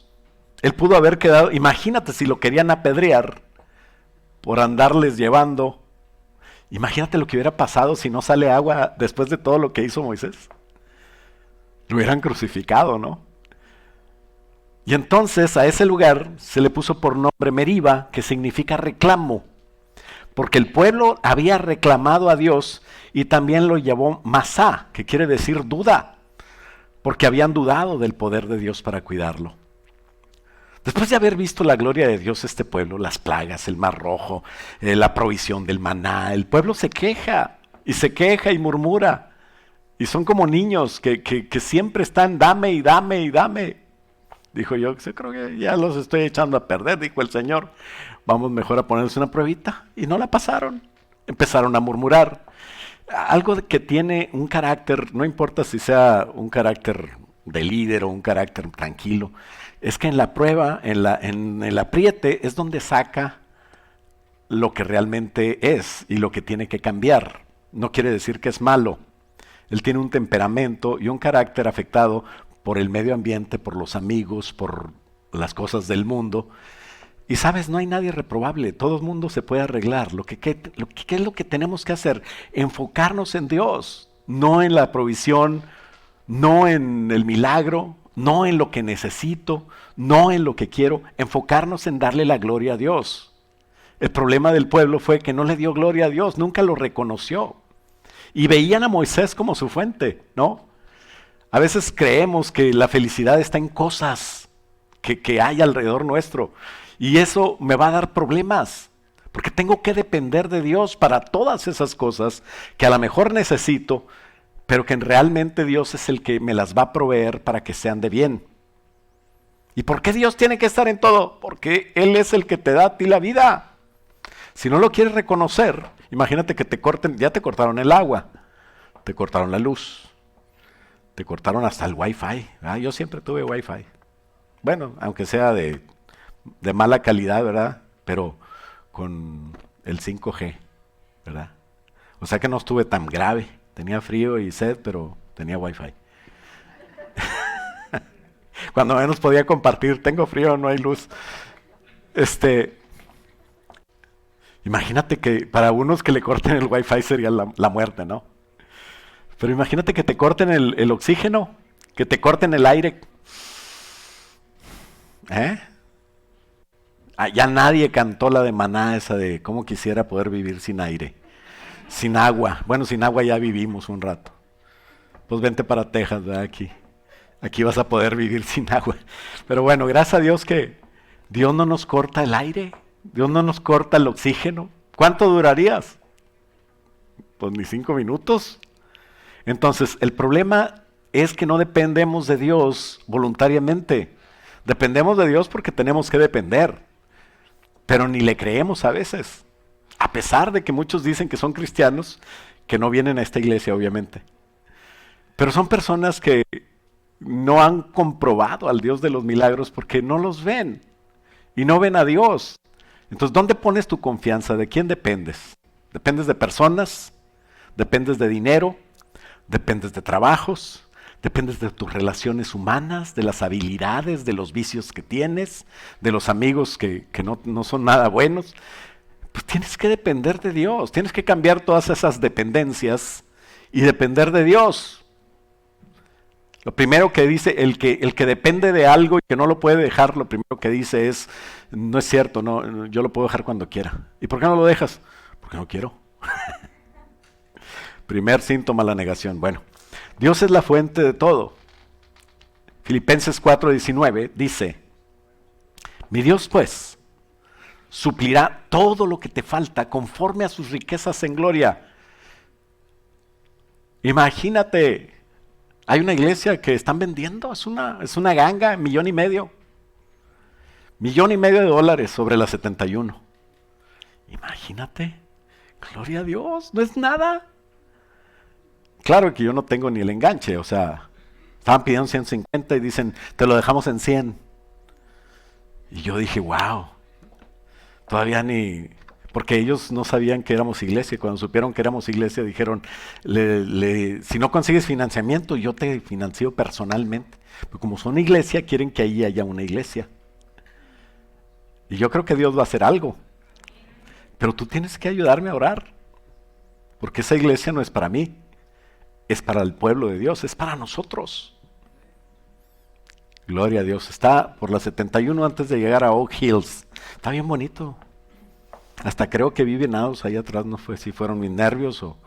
[SPEAKER 1] Él pudo haber quedado, imagínate si lo querían apedrear por andarles llevando. Imagínate lo que hubiera pasado si no sale agua después de todo lo que hizo Moisés. Lo hubieran crucificado, ¿no? Y entonces a ese lugar se le puso por nombre Meriba, que significa reclamo, porque el pueblo había reclamado a Dios y también lo llamó Masá, que quiere decir duda, porque habían dudado del poder de Dios para cuidarlo. Después de haber visto la gloria de Dios este pueblo, las plagas, el mar rojo, la provisión del maná, el pueblo se queja y murmura. Y son como niños que siempre están dame y dame y dame. Dijo yo creo que ya los estoy echando a perder, dijo el Señor. Vamos mejor a ponerles una pruebita. Y no la pasaron. Empezaron a murmurar. Algo que tiene un carácter, no importa si sea un carácter de líder o un carácter tranquilo, es que en la prueba, en el apriete, es donde saca lo que realmente es y lo que tiene que cambiar. No quiere decir que es malo. Él tiene un temperamento y un carácter afectado por el medio ambiente, por los amigos, por las cosas del mundo. Y sabes, no hay nadie reprobable, todo el mundo se puede arreglar. ¿Qué es lo que tenemos que hacer? Enfocarnos en Dios, no en la provisión, no en el milagro, no en lo que necesito, no en lo que quiero, enfocarnos en darle la gloria a Dios. El problema del pueblo fue que no le dio gloria a Dios, nunca lo reconoció. Y veían a Moisés como su fuente, ¿no? A veces creemos que la felicidad está en cosas que hay alrededor nuestro. Y eso me va a dar problemas, porque tengo que depender de Dios para todas esas cosas que a lo mejor necesito, pero que realmente Dios es el que me las va a proveer para que sean de bien. ¿Y por qué Dios tiene que estar en todo? Porque Él es el que te da a ti la vida. Si no lo quieres reconocer, imagínate que te corten, ya te cortaron el agua, te cortaron la luz, te cortaron hasta el wifi. Yo siempre tuve wifi. Bueno, aunque sea de mala calidad, ¿verdad? Pero con el 5G, ¿verdad? O sea que no estuve tan grave. Tenía frío y sed, pero tenía wifi. Cuando menos podía compartir, tengo frío, no hay luz. Imagínate que para unos que le corten el wifi sería la muerte, ¿no? Pero imagínate que te corten el oxígeno, que te corten el aire. Ya nadie cantó la de Maná, esa de cómo quisiera poder vivir sin aire, sin agua. Bueno, sin agua ya vivimos un rato. Pues vente para Texas, ¿verdad? Aquí vas a poder vivir sin agua. Pero bueno, gracias a Dios que Dios no nos corta el aire, Dios no nos corta el oxígeno. ¿Cuánto durarías? Pues ni 5 minutos. Entonces, el problema es que no dependemos de Dios voluntariamente. Dependemos de Dios porque tenemos que depender, pero ni le creemos a veces, a pesar de que muchos dicen que son cristianos, que no vienen a esta iglesia obviamente. Pero son personas que no han comprobado al Dios de los milagros porque no los ven y no ven a Dios. Entonces, ¿dónde pones tu confianza? ¿De quién dependes? ¿Dependes de personas? ¿Dependes de dinero? ¿Dependes de trabajos? Dependes de tus relaciones humanas, de las habilidades, de los vicios que tienes, de los amigos que no son nada buenos. Pues tienes que depender de Dios, tienes que cambiar todas esas dependencias y depender de Dios. Lo primero que dice, el que depende de algo y que no lo puede dejar, lo primero que dice es, no es cierto, no, yo lo puedo dejar cuando quiera. ¿Y por qué no lo dejas? Porque no quiero. Primer síntoma, la negación. Bueno. Dios es la fuente de todo. Filipenses 4:19 dice, mi Dios pues suplirá todo lo que te falta conforme a sus riquezas en gloria. Imagínate, hay una iglesia que están vendiendo, es una ganga, $1.5 millones. $1.5 millones sobre las 71. Imagínate, gloria a Dios, no es nada. Claro que yo no tengo ni el enganche, o sea, estaban pidiendo 150 y dicen, te lo dejamos en 100. Y yo dije, wow, todavía ni, porque ellos no sabían que éramos iglesia. Cuando supieron que éramos iglesia dijeron, si no consigues financiamiento, yo te financio personalmente. Pero como son iglesia, quieren que ahí haya una iglesia. Y yo creo que Dios va a hacer algo. Pero tú tienes que ayudarme a orar, porque esa iglesia no es para mí. Es para el pueblo de Dios, es para nosotros. Gloria a Dios. Está por la 71 antes de llegar a Oak Hills. Está bien bonito. Hasta creo que vi venados ahí atrás, no fue si fueron mis nervios o...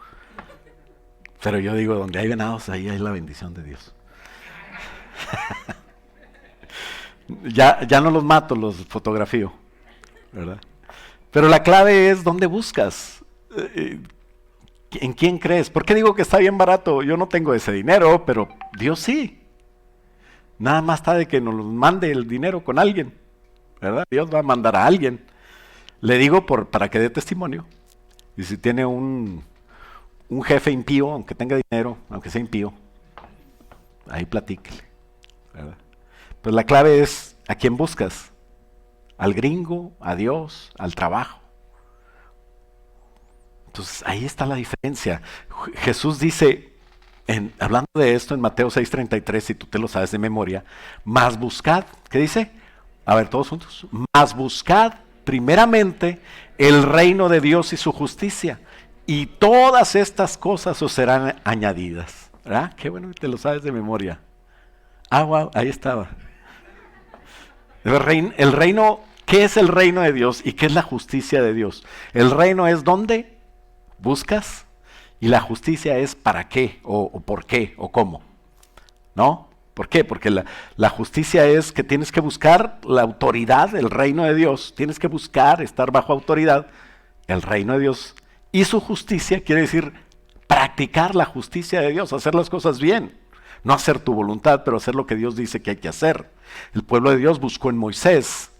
[SPEAKER 1] Pero yo digo, donde hay venados, ahí hay la bendición de Dios. Ya no los mato, los fotografío, ¿verdad? Pero la clave es dónde buscas. ¿En quién crees? ¿Por qué digo que está bien barato? Yo no tengo ese dinero, pero Dios sí. Nada más está de que nos mande el dinero con alguien, ¿verdad? Dios va a mandar a alguien. Le digo para que dé testimonio. Y si tiene un jefe impío, aunque tenga dinero, aunque sea impío, ahí platíquele, ¿verdad? Pues la clave es a quién buscas. Al gringo, a Dios, al trabajo. Entonces ahí está la diferencia. Jesús dice, hablando de esto en Mateo 6:33, si tú te lo sabes de memoria, más buscad, ¿qué dice? A ver, todos juntos. Más buscad primeramente el reino de Dios y su justicia, y todas estas cosas os serán añadidas. ¿Verdad? Qué bueno que te lo sabes de memoria. Ah, wow, ahí estaba. El reino, ¿qué es el reino de Dios y qué es la justicia de Dios? El reino es ¿dónde buscas? Y la justicia es ¿para qué? O ¿por qué? ¿O cómo? ¿No? ¿Por qué? Porque la justicia es que tienes que buscar la autoridad del reino de Dios. Tienes que buscar estar bajo autoridad, el reino de Dios. Y su justicia quiere decir practicar la justicia de Dios, hacer las cosas bien. No hacer tu voluntad, pero hacer lo que Dios dice que hay que hacer. El pueblo de Dios buscó en Moisés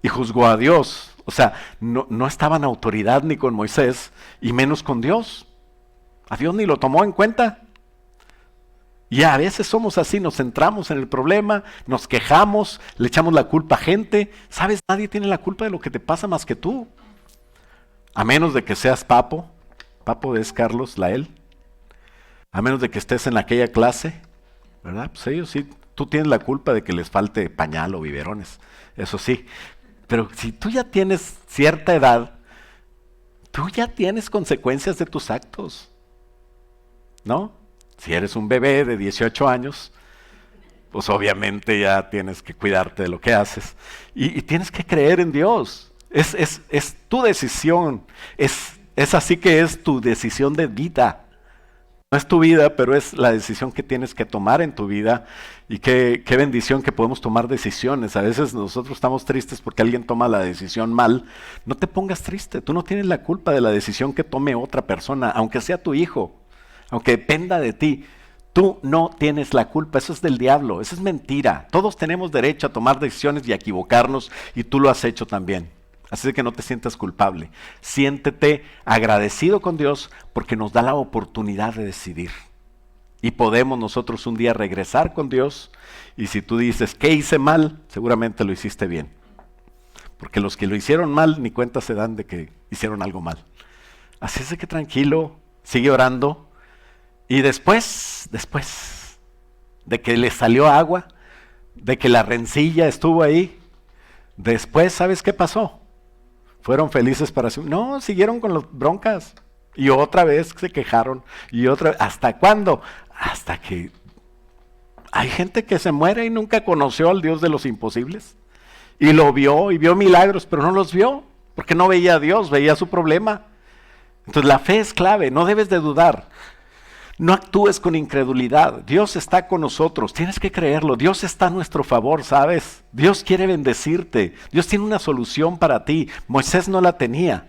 [SPEAKER 1] y juzgó a Dios. O sea, no estaba en autoridad ni con Moisés, y menos con Dios. A Dios ni lo tomó en cuenta. Y a veces somos así, nos centramos en el problema, nos quejamos, le echamos la culpa a gente. ¿Sabes? Nadie tiene la culpa de lo que te pasa más que tú. A menos de que seas Papo. Papo es Carlos Lael. A menos de que estés en aquella clase, ¿verdad? Pues ellos sí, tú tienes la culpa de que les falte pañal o biberones, eso sí. Pero si tú ya tienes cierta edad, tú ya tienes consecuencias de tus actos, ¿no? Si eres un bebé de 18 años, pues obviamente ya tienes que cuidarte de lo que haces. Y tienes que creer en Dios. Es tu decisión. Es así que es tu decisión de vida. No es tu vida, pero es la decisión que tienes que tomar en tu vida. Y qué bendición que podemos tomar decisiones. A veces nosotros estamos tristes porque alguien toma la decisión mal. No te pongas triste. Tú no tienes la culpa de la decisión que tome otra persona, aunque sea tu hijo, aunque dependa de ti. Tú no tienes la culpa. Eso es del diablo. Eso es mentira. Todos tenemos derecho a tomar decisiones y a equivocarnos, y tú lo has hecho también. Así que no te sientas culpable. Siéntete agradecido con Dios porque nos da la oportunidad de decidir. Y podemos nosotros un día regresar con Dios, y si tú dices, ¿qué hice mal? Seguramente lo hiciste bien. Porque los que lo hicieron mal ni cuenta se dan de que hicieron algo mal. Así es de que tranquilo, sigue orando. Y después de que le salió agua, de que la rencilla estuvo ahí, después, ¿sabes qué pasó? Fueron felices para siempre. No, siguieron con las broncas. Y otra vez se quejaron. Y otra vez. ¿Hasta cuándo? Hasta que hay gente que se muere y nunca conoció al Dios de los imposibles. Y lo vio y vio milagros, pero no los vio. Porque no veía a Dios, veía su problema. Entonces la fe es clave, no debes de dudar. No actúes con incredulidad. Dios está con nosotros, tienes que creerlo. Dios está a nuestro favor, ¿sabes? Dios quiere bendecirte. Dios tiene una solución para ti. Moisés no la tenía.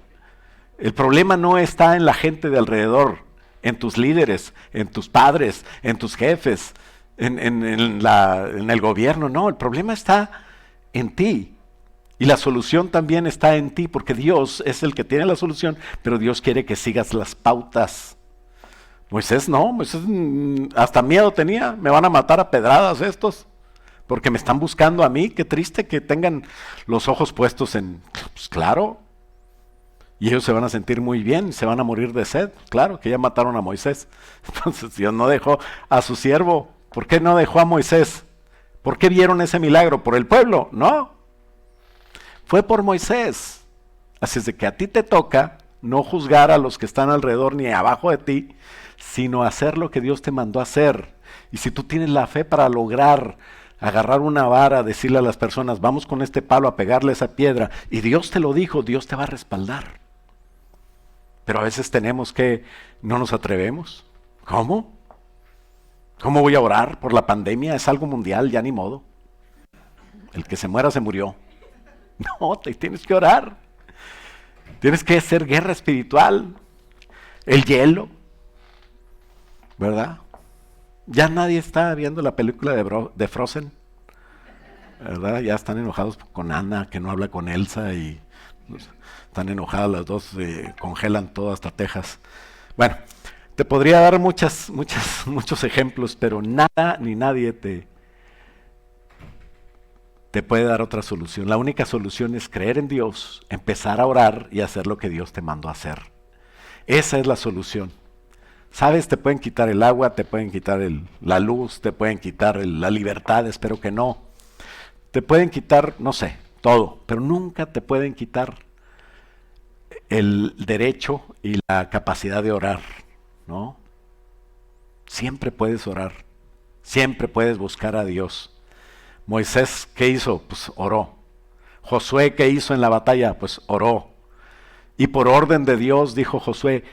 [SPEAKER 1] El problema no está en la gente de alrededor, en tus líderes, en tus padres, en tus jefes, en el gobierno. No, el problema está en ti. Y la solución también está en ti, porque Dios es el que tiene la solución, pero Dios quiere que sigas las pautas. Moisés no, Moisés hasta miedo tenía, me van a matar a pedradas estos, porque me están buscando a mí. Qué triste que tengan los ojos puestos en, pues claro, y ellos se van a sentir muy bien, se van a morir de sed, claro, que ya mataron a Moisés. Entonces Dios no dejó a su siervo. ¿Por qué no dejó a Moisés? ¿Por qué vieron ese milagro? ¿Por el pueblo? No, fue por Moisés. Así es de que a ti te toca no juzgar a los que están alrededor ni abajo de ti, sino hacer lo que Dios te mandó a hacer. Y si tú tienes la fe para lograr agarrar una vara, decirle a las personas, vamos con este palo a pegarle a esa piedra, y Dios te lo dijo, Dios te va a respaldar. Pero a veces tenemos que, no nos atrevemos. ¿Cómo? ¿Cómo voy a orar por la pandemia? Es algo mundial, ya ni modo. El que se muera se murió. No, te tienes que orar. Tienes que hacer guerra espiritual. El hielo, ¿verdad? Ya nadie está viendo la película de Frozen, ¿verdad? Ya están enojados con Anna, que no habla con Elsa, y están enojadas las dos, congelan todo hasta Texas. Bueno, te podría dar muchos ejemplos, pero nada ni nadie te puede dar otra solución. La única solución es creer en Dios, empezar a orar y hacer lo que Dios te mandó a hacer. Esa es la solución. ¿Sabes? Te pueden quitar el agua, te pueden quitar la luz, te pueden quitar la libertad, espero que no. Te pueden quitar, no sé, todo, pero nunca te pueden quitar el derecho y la capacidad de orar, ¿no? Siempre puedes orar, siempre puedes buscar a Dios. Moisés, ¿qué hizo? Pues oró. Josué, ¿qué hizo en la batalla? Pues oró. Y por orden de Dios dijo Josué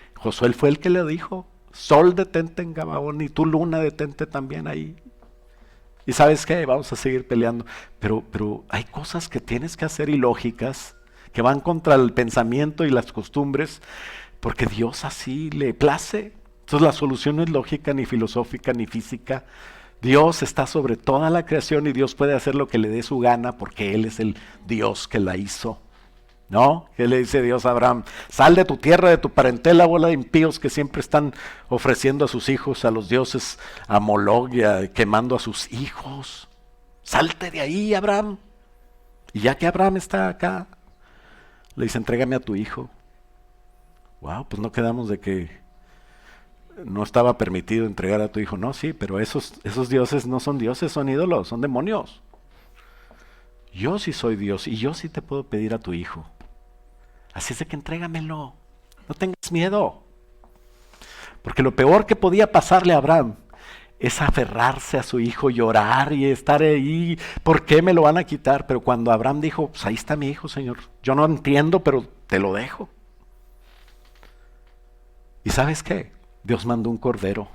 [SPEAKER 1] fue el que le dijo, Sol detente en Gabaón y tú luna detente también ahí. Y ¿sabes qué? Vamos a seguir peleando. Pero hay cosas que tienes que hacer ilógicas, que van contra el pensamiento y las costumbres, porque Dios así le place. Entonces la solución no es lógica, ni filosófica, ni física. Dios está sobre toda la creación y Dios puede hacer lo que le dé su gana porque Él es el Dios que la hizo. ¿No? ¿Qué le dice Dios a Abraham? Sal de tu tierra, de tu parentela, bola de impíos que siempre están ofreciendo a sus hijos, a los dioses, a Moloch y quemando a sus hijos. Salte de ahí, Abraham. Y ya que Abraham está acá, le dice, entrégame a tu hijo. Wow, pues no quedamos de que no estaba permitido entregar a tu hijo. No, sí, pero esos dioses no son dioses, son ídolos, son demonios. Yo sí soy Dios y yo sí te puedo pedir a tu hijo. Así es de que entrégamelo, no tengas miedo. Porque lo peor que podía pasarle a Abraham es aferrarse a su hijo, llorar y estar ahí, ¿por qué me lo van a quitar? Pero cuando Abraham dijo, pues ahí está mi hijo, Señor, yo no entiendo, pero te lo dejo. ¿Y sabes qué? Dios mandó un cordero.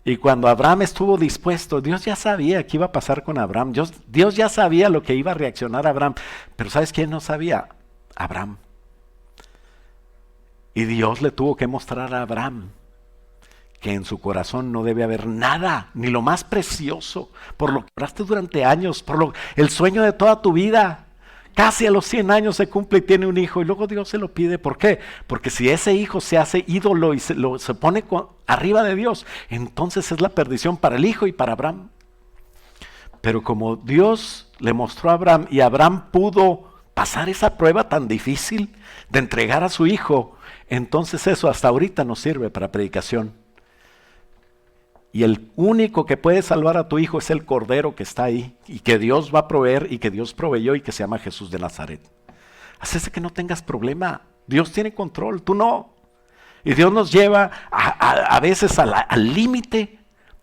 [SPEAKER 1] Y cuando Abraham estuvo dispuesto, Dios ya sabía qué iba a pasar con Abraham. Dios ya sabía lo que iba a reaccionar Abraham. Pero ¿sabes quién no sabía? Abraham. Y Dios le tuvo que mostrar a Abraham que en su corazón no debe haber nada, ni lo más precioso, por lo que oraste durante años, el sueño de toda tu vida. Casi a los 100 años se cumple y tiene un hijo y luego Dios se lo pide. ¿Por qué? Porque si ese hijo se hace ídolo y se pone arriba de Dios, entonces es la perdición para el hijo y para Abraham. Pero como Dios le mostró a Abraham y Abraham pudo pasar esa prueba tan difícil de entregar a su hijo, entonces eso hasta ahorita nos sirve para predicación. Y el único que puede salvar a tu hijo es el cordero que está ahí y que Dios va a proveer y que Dios proveyó y que se llama Jesús de Nazaret. Así es que no tengas problema. Dios tiene control, tú no. Y Dios nos lleva a veces al límite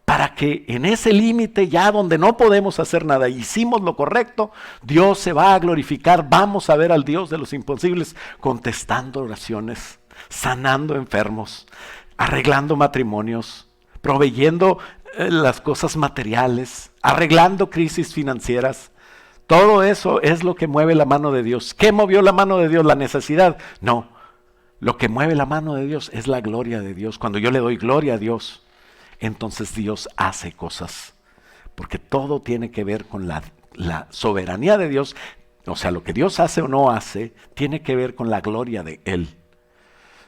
[SPEAKER 1] para que en ese límite ya donde no podemos hacer nada, hicimos lo correcto, Dios se va a glorificar. Vamos a ver al Dios de los imposibles contestando oraciones, sanando enfermos, arreglando matrimonios, proveyendo las cosas materiales, arreglando crisis financieras. Todo eso es lo que mueve la mano de Dios. ¿Qué movió la mano de Dios? ¿La necesidad? No. Lo que mueve la mano de Dios es la gloria de Dios. Cuando yo le doy gloria a Dios, entonces Dios hace cosas. Porque todo tiene que ver con la soberanía de Dios. O sea, lo que Dios hace o no hace, tiene que ver con la gloria de Él.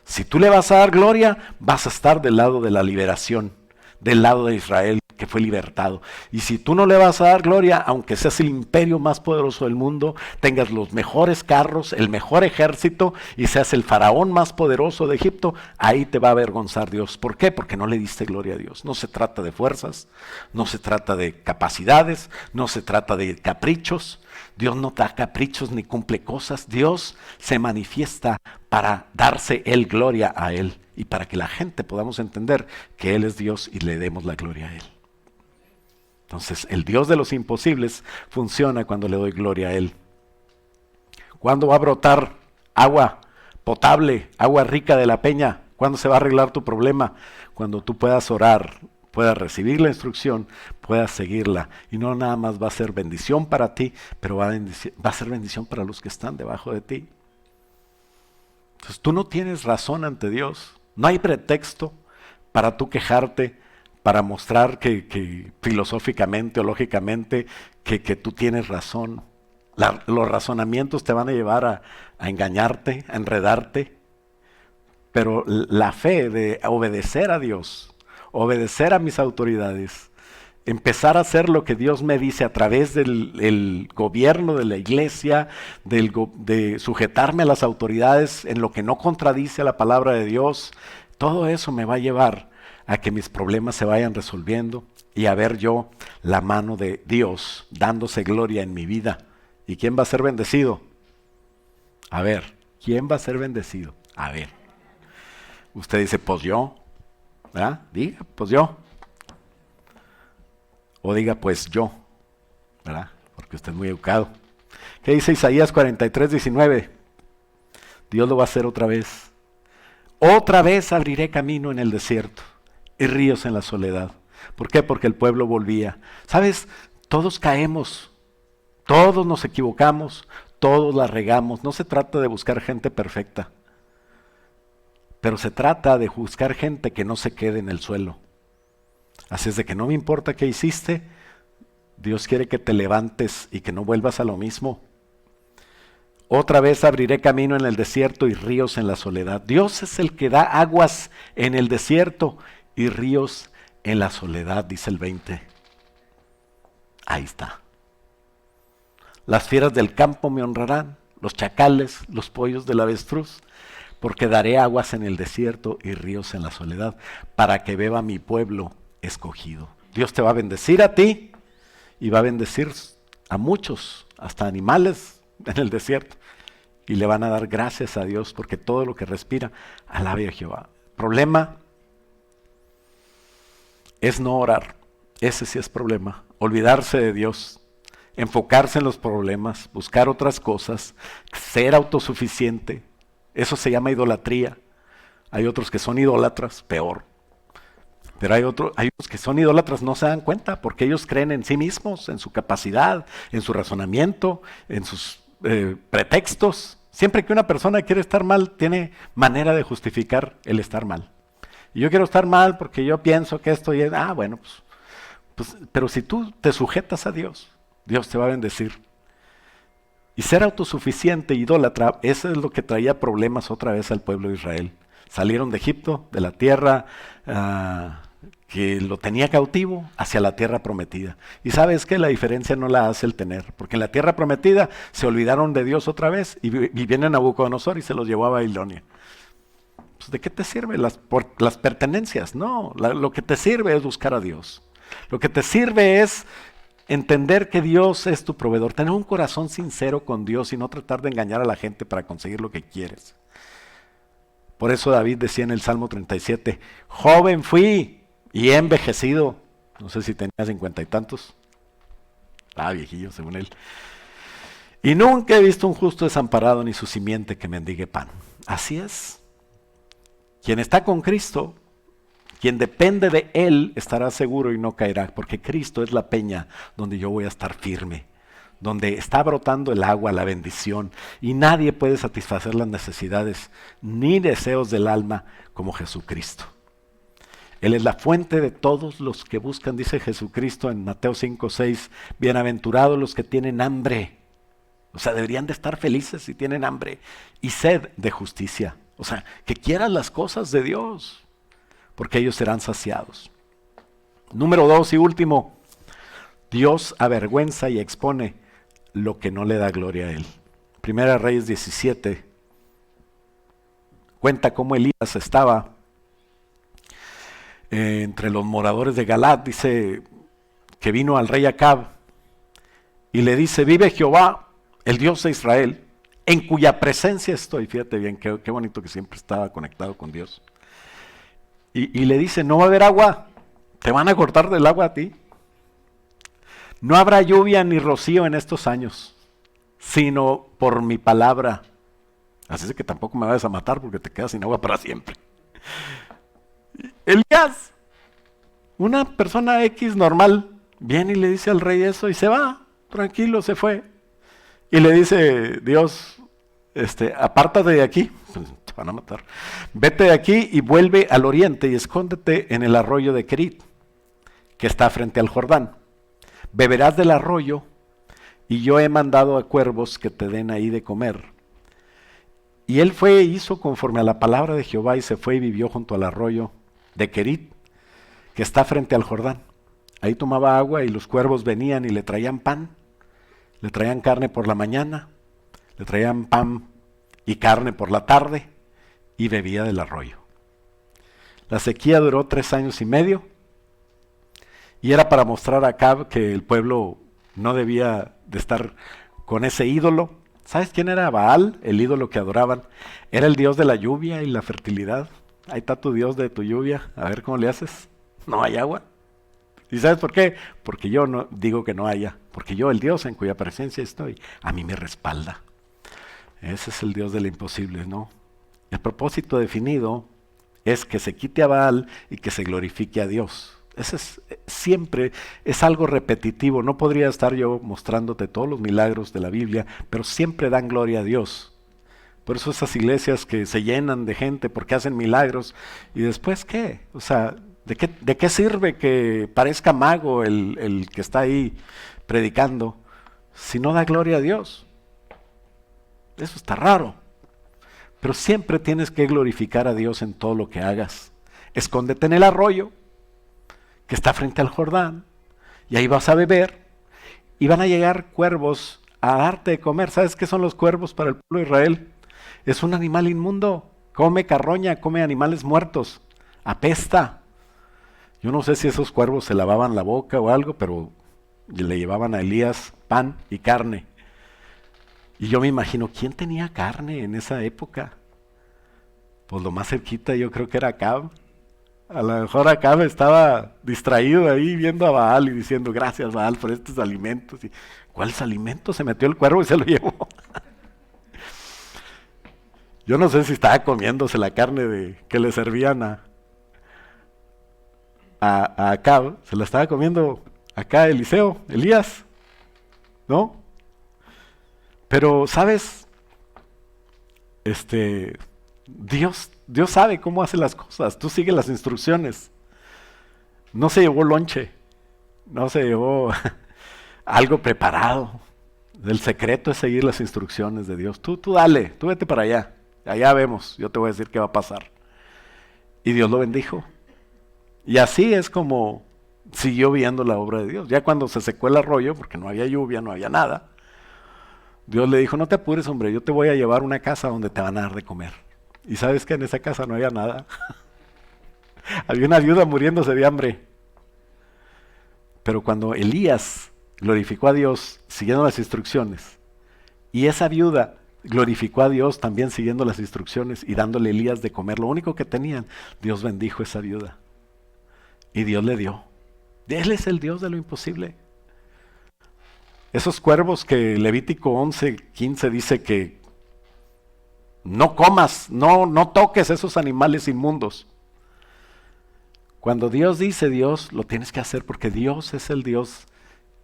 [SPEAKER 1] Si tú le vas a dar gloria, vas a estar del lado de la liberación, del lado de Israel, que fue libertado. Y si tú no le vas a dar gloria, aunque seas el imperio más poderoso del mundo, tengas los mejores carros, el mejor ejército, y seas el faraón más poderoso de Egipto, ahí te va a avergonzar Dios. ¿Por qué? Porque no le diste gloria a Dios. No se trata de fuerzas, no se trata de capacidades, no se trata de caprichos. Dios no da caprichos ni cumple cosas. Dios se manifiesta para darse Él gloria a Él y para que la gente podamos entender que Él es Dios y le demos la gloria a Él. Entonces, el Dios de los imposibles funciona cuando le doy gloria a Él. ¿Cuándo va a brotar agua potable, agua rica de la peña? ¿Cuándo se va a arreglar tu problema? Cuando tú puedas orar puedas recibir la instrucción, puedas seguirla. Y no nada más va a ser bendición para ti, pero va a ser bendición para los que están debajo de ti. Entonces tú no tienes razón ante Dios. No hay pretexto para tú quejarte, para mostrar que filosóficamente o lógicamente que tú tienes razón. Los razonamientos te van a llevar a engañarte, a enredarte. Pero la fe de obedecer a Dios, obedecer a mis autoridades, empezar a hacer lo que Dios me dice a través del gobierno de la iglesia, de sujetarme a las autoridades en lo que no contradice a la palabra de Dios, todo eso me va a llevar a que mis problemas se vayan resolviendo y a ver yo la mano de Dios dándose gloria en mi vida. ¿Y quién va a ser bendecido? A ver, ¿quién va a ser bendecido? A ver. Usted dice, pues yo, ¿verdad? Diga, pues yo. O diga, pues yo, ¿verdad? Porque usted es muy educado. ¿Qué dice Isaías 43:19? Dios lo va a hacer otra vez. Otra vez abriré camino en el desierto y ríos en la soledad. ¿Por qué? Porque el pueblo volvía. ¿Sabes? Todos caemos, todos nos equivocamos, todos la regamos. No se trata de buscar gente perfecta, pero se trata de buscar gente que no se quede en el suelo. Así es de que no me importa qué hiciste, Dios quiere que te levantes y que no vuelvas a lo mismo. Otra vez abriré camino en el desierto y ríos en la soledad. Dios es el que da aguas en el desierto y ríos en la soledad, dice el 20. Ahí está. Las fieras del campo me honrarán, los chacales, los pollos del avestruz, porque daré aguas en el desierto y ríos en la soledad, para que beba mi pueblo escogido. Dios te va a bendecir a ti y va a bendecir a muchos, hasta animales en el desierto, y le van a dar gracias a Dios porque todo lo que respira alabe a Jehová. El problema es no orar. Ese sí es problema. Olvidarse de Dios, enfocarse en los problemas, buscar otras cosas, ser autosuficiente. Eso se llama idolatría. Hay otros que son idólatras, peor. Pero hay otros que son idólatras, no se dan cuenta, porque ellos creen en sí mismos, en su capacidad, en su razonamiento, en sus pretextos. Siempre que una persona quiere estar mal, tiene manera de justificar el estar mal. Y yo quiero estar mal porque yo pienso que esto y bueno, pues, pero si tú te sujetas a Dios, Dios te va a bendecir. Y ser autosuficiente, idólatra, eso es lo que traía problemas otra vez al pueblo de Israel. Salieron de Egipto, de la tierra que lo tenía cautivo, hacia la tierra prometida. Y sabes que la diferencia no la hace el tener, porque en la tierra prometida se olvidaron de Dios otra vez y viene Nabucodonosor y se los llevó a Babilonia. Pues, ¿de qué te sirve las pertenencias? No, lo que te sirve es buscar a Dios. Lo que te sirve es entender que Dios es tu proveedor, tener un corazón sincero con Dios y no tratar de engañar a la gente para conseguir lo que quieres. Por eso David decía en el Salmo 37, joven fui y he envejecido. No sé si tenía 50 y tantos. Viejillo según él. Y nunca he visto un justo desamparado ni su simiente que mendigue pan. Así es. Quien está con Cristo, quien depende de Él, estará seguro y no caerá, porque Cristo es la peña donde yo voy a estar firme, donde está brotando el agua, la bendición, y nadie puede satisfacer las necesidades ni deseos del alma como Jesucristo. Él es la fuente de todos los que buscan, dice Jesucristo en Mateo 5:6, bienaventurados los que tienen hambre. O sea, deberían de estar felices si tienen hambre y sed de justicia. O sea, que quieran las cosas de Dios, porque ellos serán saciados. Número 2 y último, Dios avergüenza y expone lo que no le da gloria a Él. Primera Reyes 17 cuenta cómo Elías estaba entre los moradores de Galaad. Dice que vino al rey Acab y le dice, vive Jehová, el Dios de Israel, en cuya presencia estoy. Fíjate bien, qué bonito que siempre estaba conectado con Dios. Y le dice, no va a haber agua, te van a cortar del agua a ti. No habrá lluvia ni rocío en estos años, sino por mi palabra. Así es que tampoco me vayas a matar porque te quedas sin agua para siempre. Elías, Una persona X normal viene y le dice al rey eso y se va, tranquilo, se fue. Y le dice Dios, apártate de aquí, te van a matar. Vete de aquí y vuelve al oriente y escóndete en el arroyo de Kerit, que está frente al Jordán. Beberás del arroyo y yo he mandado a cuervos que te den ahí de comer. Y él fue e hizo conforme a la palabra de Jehová y se fue y vivió junto al arroyo de Kerit, que está frente al Jordán. Ahí tomaba agua y los cuervos venían y le traían pan, le traían carne por la mañana, le traían pan y carne por la tarde y bebía del arroyo. La sequía duró 3 años y medio y era para mostrar a Acab que el pueblo no debía de estar con ese ídolo. ¿Sabes quién era Baal, el ídolo que adoraban? Era el dios de la lluvia y la fertilidad. Ahí está tu dios de tu lluvia, a ver cómo le haces. No hay agua. ¿Y sabes por qué? Porque yo no digo que no haya, porque yo, el Dios en cuya presencia estoy, a mí me respalda. Ese es el Dios de lo imposible, ¿no? El propósito definido es que se quite a Baal y que se glorifique a Dios. Ese es, siempre es algo repetitivo. No podría estar yo mostrándote todos los milagros de la Biblia, pero siempre dan gloria a Dios. Por eso esas iglesias que se llenan de gente porque hacen milagros, y después ¿qué? O sea, ¿de qué sirve que parezca mago el que está ahí predicando si no da gloria a Dios? Eso está raro. Pero siempre tienes que glorificar a Dios en todo lo que hagas. Escóndete en el arroyo que está frente al Jordán y ahí vas a beber y van a llegar cuervos a darte de comer. ¿Sabes qué son los cuervos para el pueblo de Israel? Es un animal inmundo, come carroña, come animales muertos, apesta. Yo no sé si esos cuervos se lavaban la boca o algo, pero le llevaban a Elías pan y carne. Y yo me imagino, ¿quién tenía carne en esa época? Pues lo más cerquita yo creo que era Acab. A lo mejor Acab estaba distraído ahí viendo a Baal y diciendo, gracias Baal por estos alimentos. Y, ¿cuáles alimentos? Se metió el cuervo y se lo llevó. Yo no sé si estaba comiéndose la carne que le servían a Acab. Se la estaba comiendo acá Elías, ¿no? Pero, ¿sabes? Dios sabe cómo hace las cosas. Tú sigue las instrucciones. No se llevó lonche. No se llevó algo preparado. El secreto es seguir las instrucciones de Dios. Tú dale, tú vete para allá. Allá vemos, yo te voy a decir qué va a pasar. Y Dios lo bendijo. Y así es como siguió viendo la obra de Dios. Ya cuando se secó el arroyo, porque no había lluvia, no había nada, Dios le dijo, no te apures, hombre, yo te voy a llevar a una casa donde te van a dar de comer. Y sabes que en esa casa no había nada. Había una viuda muriéndose de hambre. Pero cuando Elías glorificó a Dios siguiendo las instrucciones, y esa viuda glorificó a Dios también siguiendo las instrucciones y dándole a Elías de comer, lo único que tenían, Dios bendijo a esa viuda. Y Dios le dio. Él es el Dios de lo imposible. Esos cuervos que Levítico 11:15 dice que no comas, no toques esos animales inmundos. Cuando Dios dice Dios, lo tienes que hacer porque Dios es el Dios,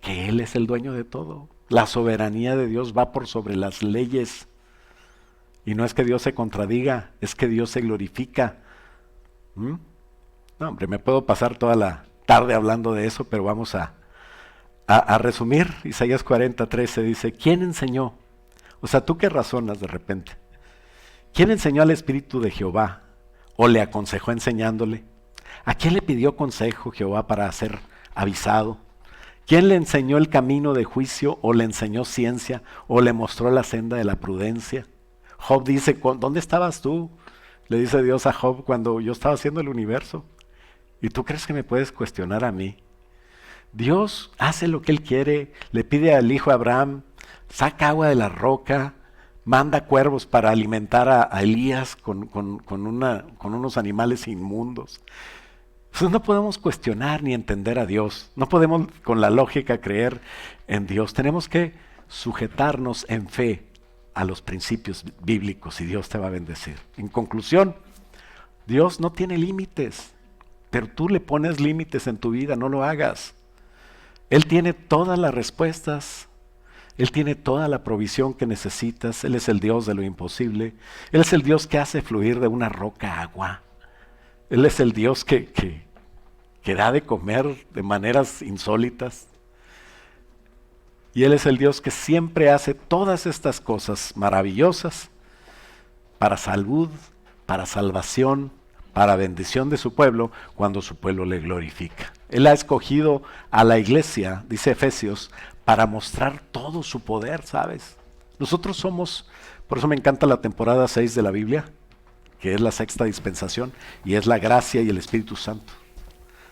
[SPEAKER 1] que Él es el dueño de todo. La soberanía de Dios va por sobre las leyes. Y no es que Dios se contradiga, es que Dios se glorifica. No, hombre, me puedo pasar toda la tarde hablando de eso, pero vamos a resumir. Isaías 40:13 dice, ¿quién enseñó? O sea, ¿tú qué razonas de repente? ¿Quién enseñó al Espíritu de Jehová? ¿O le aconsejó enseñándole? ¿A quién le pidió consejo Jehová para ser avisado? ¿Quién le enseñó el camino de juicio? ¿O le enseñó ciencia? ¿O le mostró la senda de la prudencia? Job dice, ¿dónde estabas tú? Le dice Dios a Job cuando yo estaba haciendo el universo. ¿Y tú crees que me puedes cuestionar a mí? Dios hace lo que Él quiere, le pide al hijo Abraham, saca agua de la roca, manda cuervos para alimentar a Elías con unos animales inmundos. Entonces no podemos cuestionar ni entender a Dios, no podemos con la lógica creer en Dios, tenemos que sujetarnos en fe a los principios bíblicos y Dios te va a bendecir. En conclusión, Dios no tiene límites. pero tú le pones límites en tu vida, no lo hagas. Él tiene todas las respuestas, Él tiene toda la provisión que necesitas. Él es el Dios de lo imposible. Él es el Dios que hace fluir de una roca agua. Él es el Dios que da de comer de maneras insólitas. Y Él es el Dios que siempre hace todas estas cosas maravillosas para salud, para salvación, para bendición de su pueblo, cuando su pueblo le glorifica. Él ha escogido a la iglesia, dice Efesios, para mostrar todo su poder, ¿sabes? Nosotros somos, por eso me encanta la temporada 6 de la Biblia, que es la sexta dispensación, y es la gracia y el Espíritu Santo.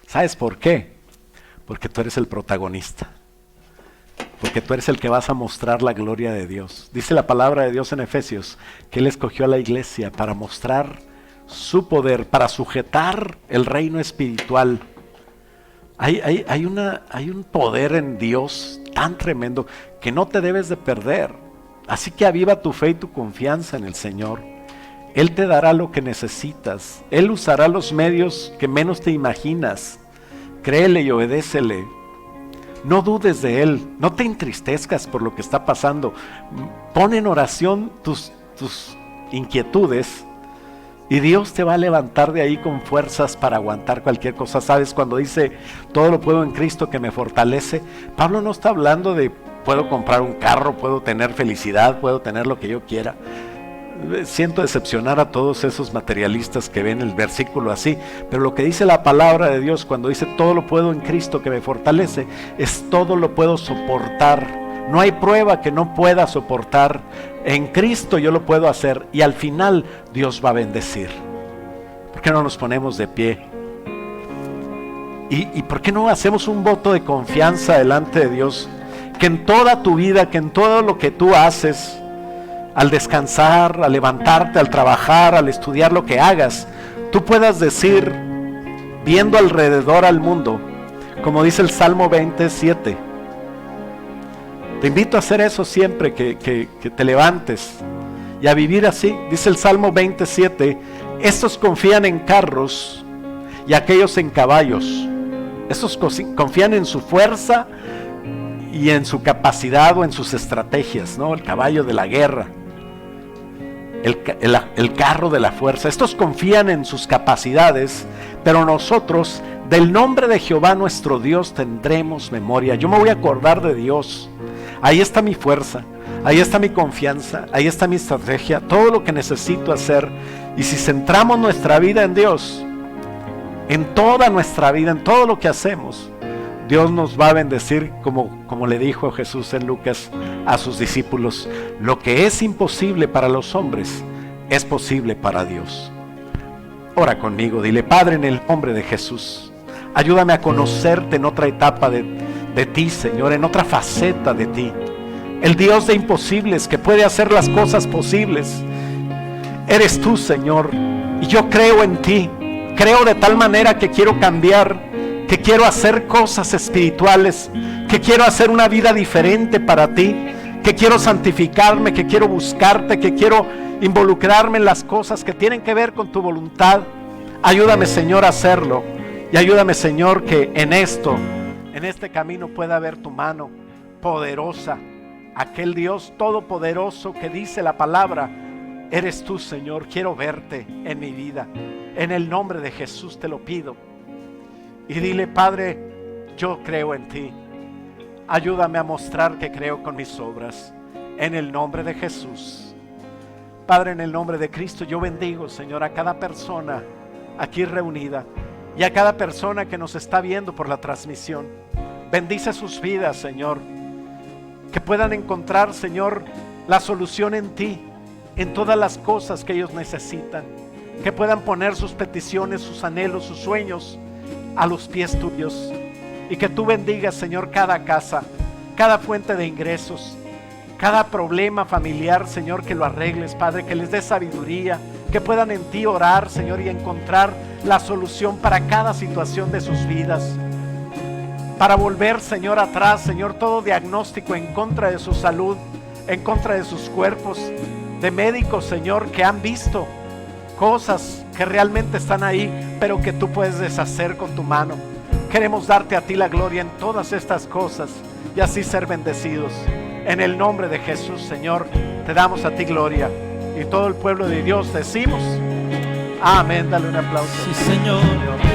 [SPEAKER 1] ¿Sabes por qué? Porque tú eres el protagonista. Porque tú eres el que vas a mostrar la gloria de Dios. Dice la palabra de Dios en Efesios que Él escogió a la iglesia para mostrar su poder, para sujetar el reino espiritual. Hay un poder en Dios tan tremendo que no te debes de perder. Así que aviva tu fe y tu confianza en el Señor. Él te dará lo que necesitas. Él usará los medios que menos te imaginas. Créele y obedécele. No dudes de Él, no te entristezcas por lo que está pasando. Pon en oración tus inquietudes y Dios te va a levantar de ahí con fuerzas para aguantar cualquier cosa. ¿Sabes? Cuando dice, todo lo puedo en Cristo que me fortalece, Pablo no está hablando de puedo comprar un carro, puedo tener felicidad, puedo tener lo que yo quiera. Siento decepcionar a todos esos materialistas que ven el versículo así, pero lo que dice la palabra de Dios cuando dice todo lo puedo en Cristo que me fortalece, es todo lo puedo soportar. No hay prueba que no pueda soportar. En Cristo yo lo puedo hacer y al final Dios va a bendecir. ¿Por qué no nos ponemos de pie? ¿Y por qué no hacemos un voto de confianza delante de Dios? Que en toda tu vida, que en todo lo que tú haces, al descansar, al levantarte, al trabajar, al estudiar lo que hagas, tú puedas decir, viendo alrededor al mundo, como dice el Salmo 27. Te invito a hacer eso siempre que te levantes y a vivir así. Dice el Salmo 27, estos confían en carros y aquellos en caballos. Estos confían en su fuerza y en su capacidad o en sus estrategias, ¿no? El caballo de la guerra. El carro de la fuerza. Estos confían en sus capacidades, pero nosotros del nombre de Jehová nuestro Dios tendremos memoria. Yo me voy a acordar de Dios. Ahí está mi fuerza, ahí está mi confianza, ahí está mi estrategia, todo lo que necesito hacer. Y si centramos nuestra vida en Dios, en toda nuestra vida, en todo lo que hacemos, Dios nos va a bendecir como le dijo Jesús en Lucas a sus discípulos. Lo que es imposible para los hombres es posible para Dios. Ora conmigo, dile: Padre, en el nombre de Jesús, ayúdame a conocerte en otra etapa de ti, Señor, en otra faceta de ti. El Dios de imposibles que puede hacer las cosas posibles. Eres tú, Señor, y yo creo en ti. Creo de tal manera que quiero cambiar, que quiero hacer cosas espirituales, que quiero hacer una vida diferente para ti, que quiero santificarme, que quiero buscarte, que quiero involucrarme en las cosas que tienen que ver con tu voluntad. Ayúdame, Señor, a hacerlo, y ayúdame, Señor, que en este camino pueda haber tu mano poderosa. Aquel Dios todopoderoso que dice la palabra, eres tú, Señor. Quiero verte en mi vida. En el nombre de Jesús te lo pido. Y dile: Padre, yo creo en ti. Ayúdame a mostrar que creo con mis obras. En el nombre de Jesús. Padre, en el nombre de Cristo, yo bendigo, Señor, a cada persona aquí reunida y a cada persona que nos está viendo por la transmisión. Bendice sus vidas, Señor. Que puedan encontrar, Señor, la solución en ti, en todas las cosas que ellos necesitan. Que puedan poner sus peticiones, sus anhelos, sus sueños a los pies tuyos. Y que tú bendigas, Señor, cada casa, cada fuente de ingresos, cada problema familiar, Señor, que lo arregles, Padre, que les des sabiduría, que puedan en ti orar, Señor, y encontrar la solución para cada situación de sus vidas. Para volver, Señor, atrás, Señor, todo diagnóstico en contra de su salud, en contra de sus cuerpos, de médicos, Señor, que han visto cosas que realmente están ahí, pero que tú puedes deshacer con tu mano. Queremos darte a ti la gloria en todas estas cosas y así ser bendecidos. En el nombre de Jesús, Señor, te damos a ti gloria. Y todo el pueblo de Dios decimos amén. Dale un aplauso.
[SPEAKER 2] Sí, Señor.